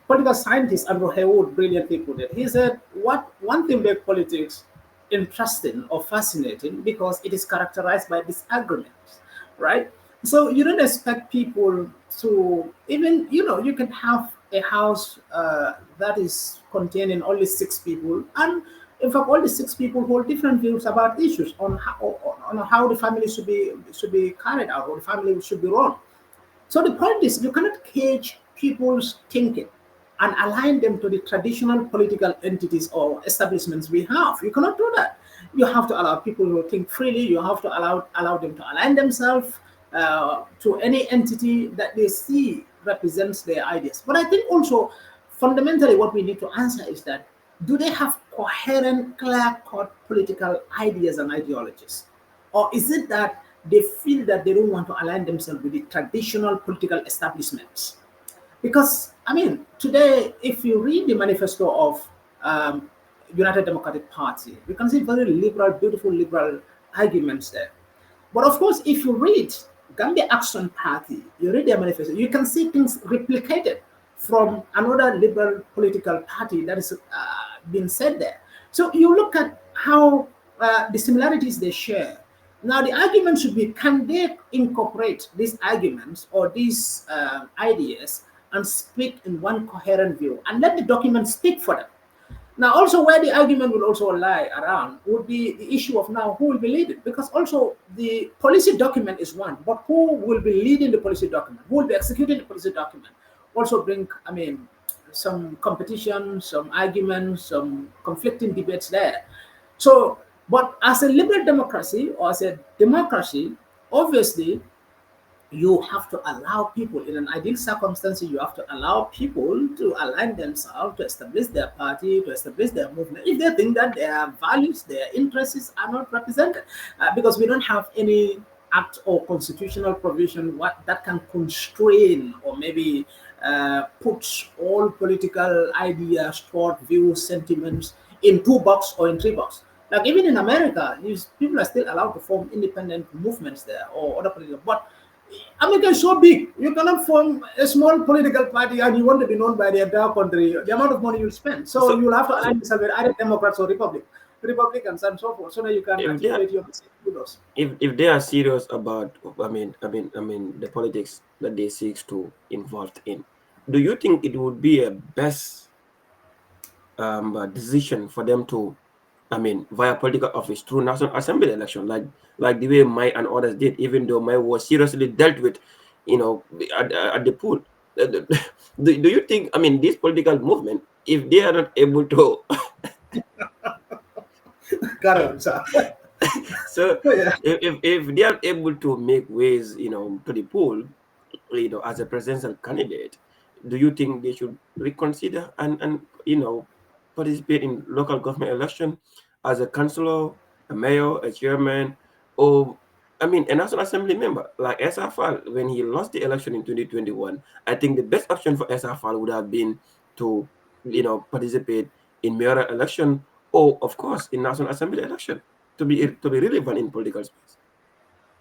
political scientist Andrew Haywood brilliantly put it. He said, "What one thing makes politics interesting or fascinating because it is characterized by disagreements, right? So you don't expect people to even you can have a house that is containing only six people, and in fact, all the six people hold different views about issues on how the family should be carried out or the family should be run. So the point is, you cannot cage people's thinking and align them to the traditional political entities or establishments we have. You cannot do that. You have to allow people to think freely. You have to allow them to align themselves to any entity that they see represents their ideas. But I think also fundamentally what we need to answer is that, do they have coherent, clear-cut political ideas and ideologies? Or is it that they feel that they don't want to align themselves with the traditional political establishments? Because, I mean, today, if you read the manifesto of United Democratic Party, you can see very liberal, beautiful liberal arguments there. But of course, if you read Gambia Action Party, you read their manifesto, you can see things replicated from another liberal political party that is being said there. So you look at how the similarities they share. Now, the argument should be, can they incorporate these arguments or these ideas and speak in one coherent view and let the document speak for them? Now, also where the argument will also lie around would be the issue of now who will be leading, because also the policy document is one, but who will be leading the policy document, who will be executing the policy document, also bring, some competition, some arguments, some conflicting debates there. So, but as a liberal democracy or as a democracy, obviously you have to allow people, in an ideal circumstance, you have to allow people to align themselves, to establish their party, to establish their movement, if they think that their values, their interests are not represented. Because we don't have any act or constitutional provision that can constrain or maybe put all political ideas, thought, views, sentiments in two box or in three box. Like even in America, people are still allowed to form independent movements there or other political. But America is so big. You cannot form a small political party and you want to be known by the entire country. The amount of money you'll spend. So So, you'll have to align so yourself with either Democrats or Republicans and so forth, so that you can if they are articulate your message to those. if they are serious about, the politics that they seek to involved in, do you think it would be a best decision for them to, via political office through National Assembly election, like the way Mai and others did, even though Mai was seriously dealt with, at the pool. Do you think, this political movement, if they are not able to, Correct, sir. so Yeah. if they are able to make ways, to the pool, as a presidential candidate, do you think they should reconsider and participate in local government election as a councillor, a mayor, a chairman, or a national assembly member like SFL when he lost the election in 2021? I think the best option for SFL would have been to participate in mayoral election, or of course in national assembly election, to be relevant in political space.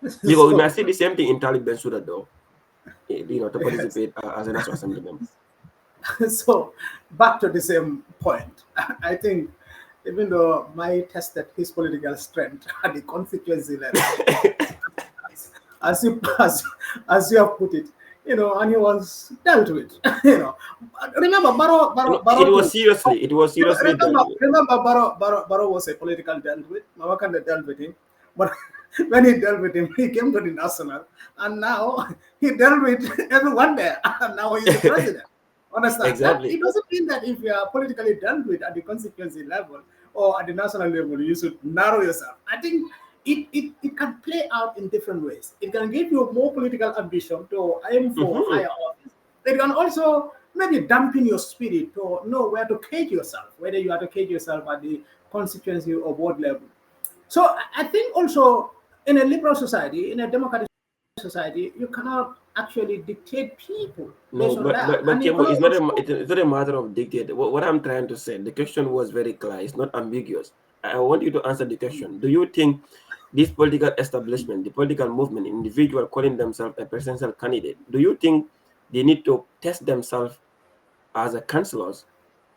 Because we So, might see the same thing in Talib Bensouda though, to yes. participate as a national assembly member. So back to the same point. I think even though Mai tested his political strength at the constituency level, as you as you have put it, and he was dealt with. you know, remember It Barrow was too. seriously dealt with. Remember Barrow was a political dealt with. Mawakanda dealt with him, but when he dealt with him, he came to the national, and now he dealt with everyone there, and now he's the president. Understand that Exactly. it doesn't mean that if you are politically dealt with at the constituency level or at the national level, you should narrow yourself. I think it can play out in different ways. It can give you more political ambition to aim for Hmm. higher office. It can also maybe dampen your spirit to know where to cage yourself, whether you have to cage yourself at the constituency or board level. So I think also in a liberal society, in a democratic society, you cannot actually dictate people No, based on but that. but but And you Kemo, cannot also it's not a matter of dictate. What I'm trying to say, the question was very clear. It's not ambiguous. I want you to answer the question. Do you think this political establishment, the political movement, individual calling themselves a presidential candidate, do you think they need to test themselves as a councillors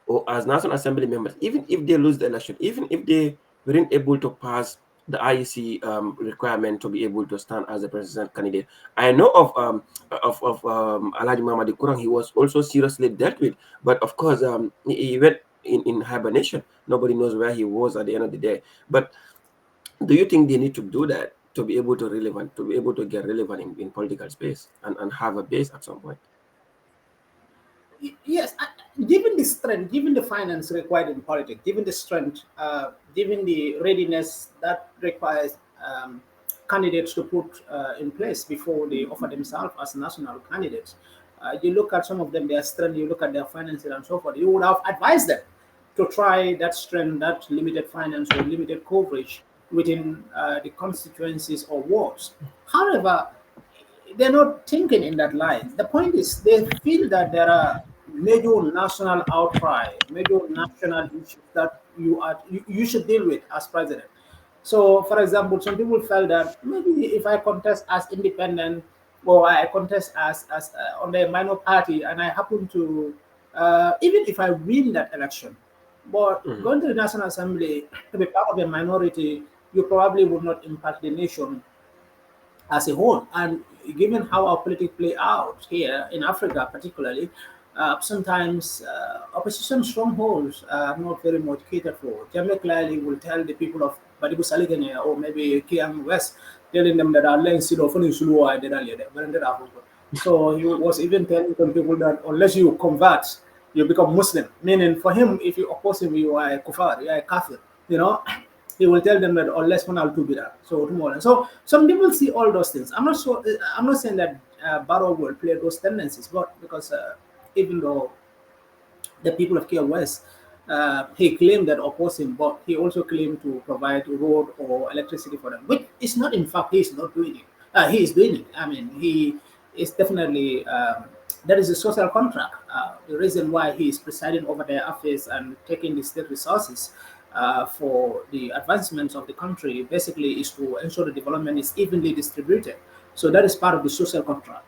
or as National Assembly members, even if they lose the election, even if they weren't able to pass the IEC requirement to be able to stand as a presidential candidate? I know of Alhaji Muhammad Kurang. He was also seriously dealt with, but of course, he went in hibernation. Nobody knows where he was at the end of the day. But do you think they need to do that to be able to be able to get relevant in political space and have a base at some point? yes, given the strength, given the finance required in politics, given the strength, given the readiness that requires candidates to put in place before they offer themselves as national candidates. You look at some of them, their strength, you look at their finances and so forth. You would have advised them to try that strength, that limited finance or limited coverage within the constituencies or wards. However, they're not thinking in that line. The point is they feel that there are major national outcry, major national issues that you should deal with as president. So, for example, some people felt that maybe if I contest as independent or I contest as on the minor party and I happen to even if I win that election, but Mhm. going to the National Assembly to be part of a minority, you probably would not impact the nation as a whole. And given how our politics play out here in Africa, particularly, sometimes opposition strongholds are not very much catered for. Jammeh clearly will tell the people of Badibu Saligene or maybe Kiang West, telling them that our land still offering Sulu so he was even telling some people that unless you convert, you become Muslim. Meaning for him, if you oppose him, you are a kufar, you are a kafir. You know, he will tell them that unless one to be that. So tomorrow. So some people see all those things. I'm not sure. I'm not saying that Barrow will play those tendencies, but because even though the people of Kia West, he claimed that oppose him, but he also claimed to provide road or electricity for them, which is not, in fact, he's not doing it. He is doing it. I mean, he is definitely, that is a social contract. The reason why he is presiding over their affairs and taking the state resources for the advancements of the country basically is to ensure the development is evenly distributed. So that is part of the social contract.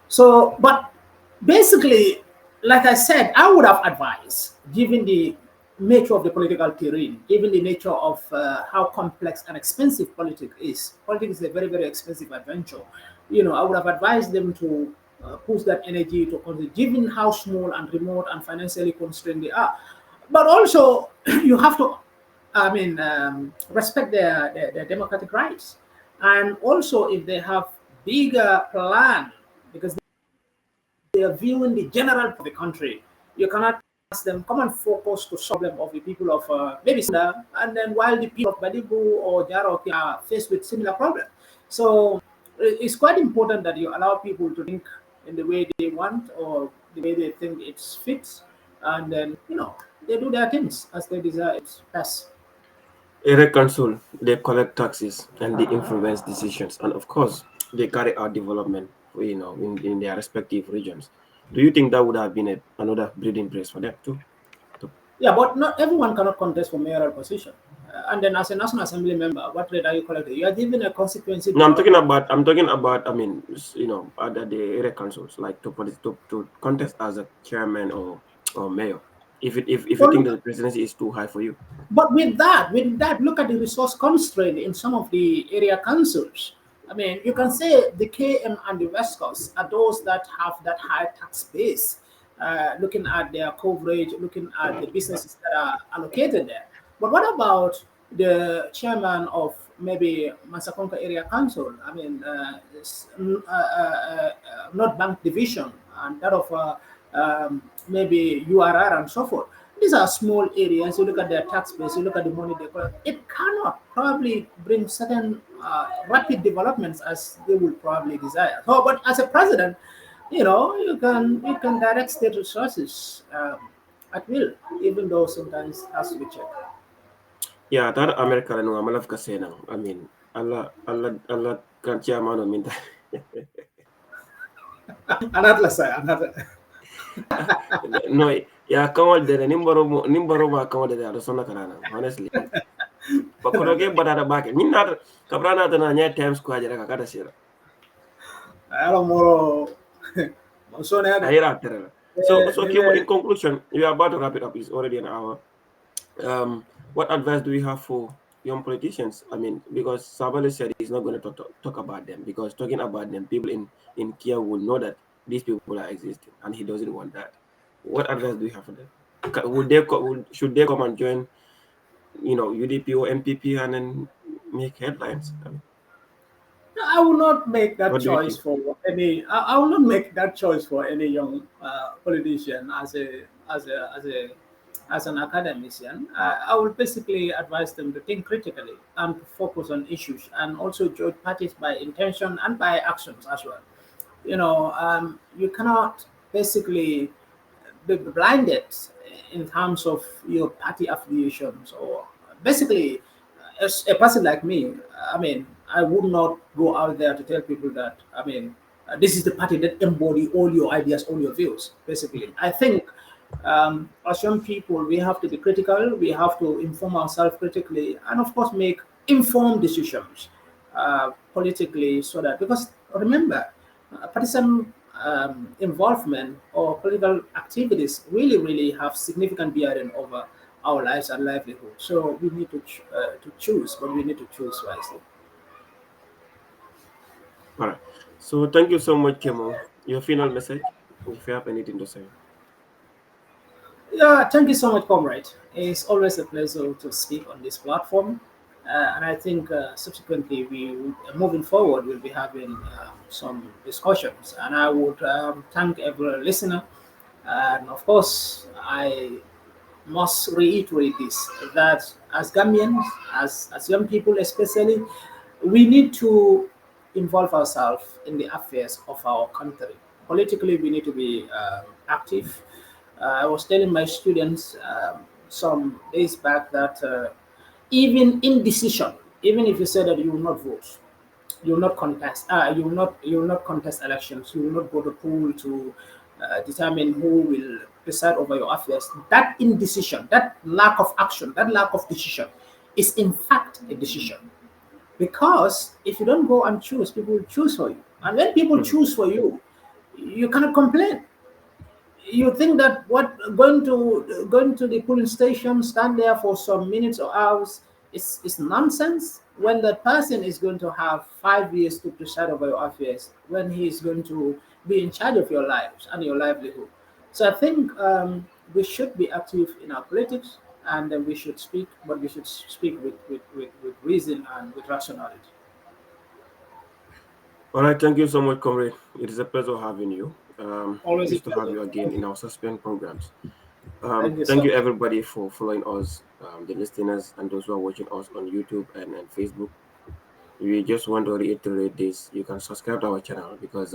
So, but basically, like I said, I would have advised, given the nature of the political terrain, given the nature of how complex and expensive politics is. Politics is a very, very expensive adventure. I would have advised them to push that energy to consider, given how small and remote and financially constrained they are. But also, you have to, respect their democratic rights. And also, if they have bigger plan, because they are viewing the general of the country. You cannot ask them, come and focus to solve them of the people of maybe Sunda, and then while the people of Badibu or Jaroki are faced with similar problems. So it's quite important that you allow people to think in the way they want or the way they think it fits, and then they do their things as they desire it best. Area council, they collect taxes and they influence decisions, and of course, they carry out development, in their respective regions. Do you think that would have been another breeding place for them too? Yeah, but not everyone cannot contest for mayoral position. And then as a National Assembly member, what rate are you collecting? You are given a constituency No, I'm talking development. about. I'm talking about. I mean, at the area councils, like to contest as a chairman or mayor. If you But think look, that the presidency is too high for you. but with that, look at the resource constraint in some of the area councils. I mean, you can say the KM and the West Coast are those that have that high tax base. Looking at their coverage, looking at the businesses that are allocated there. But what about the chairman of maybe Masakonka Area Council? I mean, North Bank Division and that of maybe URR and so forth. These are small areas. You look at their tax base, you look at the money they collect. It cannot probably bring certain rapid developments as they would probably desire. So, but as a president, you can direct state resources at will, even though sometimes it has to be checked. Yeah, that America no amalaf kasena. I mean, Allah kan chairman minta. Another side, another. No, yeah, kamal de nimbaro ba kamal de ala sonna karana. Honestly, bakoroge badada bake. Minna kabrana na nya times ko ajara kakata sira. I don't know. So, Ahira terela. So Kimo, in conclusion, we are about to wrap it up. It's already an hour. What advice do we have for young politicians? I mean, because Sabale said he's not going to talk about them, because talking about them, people in Kia will know that these people are existing, and he doesn't want that. What advice do we have for them? Should they come and join, UDP or MPP and then make headlines? I mean, I will not make that what do you choice think? for any. I will not make that choice for any young politician as an academician. I will basically advise them to think critically and to focus on issues and also judge parties by intention and by actions as well. You cannot basically be blinded in terms of your party affiliations or basically as a person like me, I mean, I would not go out there to tell people that, this is the party that embody all your ideas, all your views. Basically, I think as young people, we have to be critical. We have to inform ourselves critically, and of course, make informed decisions politically, so that because remember, partisan involvement or political activities really, really have significant bearing over our lives and livelihood. So we need to choose, but we need to choose wisely. All right. So thank you so much, Kimo. Your final message, if you have anything to say. Yeah, thank you so much, comrade. It's always a pleasure to speak on this platform. And I think subsequently, moving forward, we'll be having some discussions. And I would thank every listener. And of course, I must reiterate this that as Gambians, as young people especially, we need to involve ourselves in the affairs of our country. Politically, we need to be active. I was telling my students some days back that even indecision, even if you say that you will not vote, you will not contest, you will not contest elections, you will not go to pool to determine who will preside over your affairs. That indecision, that lack of action, that lack of decision, is in fact a decision. Because if you don't go and choose, people will choose for you. And when people Mhm. choose for you cannot complain. You think that what going to the polling station, stand there for some minutes or hours is nonsense when that person is going to have 5 years to preside over your affairs, when he is going to be in charge of your lives and your livelihood. So I think we should be active in our politics, and then we should speak, but we should speak with reason and with rationality. All right, thank you so much, comrade. It is a pleasure having you. Always a Used to have pleasure. you again in our suspend programs. Thank you Thank so you much. everybody for following us, the listeners and those who are watching us on YouTube and Facebook. We just want to reiterate this. You can subscribe to our channel because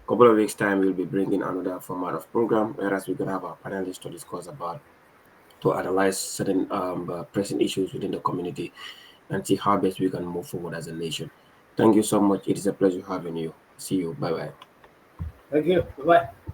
couple of weeks time we'll be bringing another format of program, whereas we're gonna have our panelists to discuss about to analyze certain pressing issues within the community and see how best we can move forward as a nation. Thank you so much. It is a pleasure having you. See you. Bye bye. Thank you. Bye bye.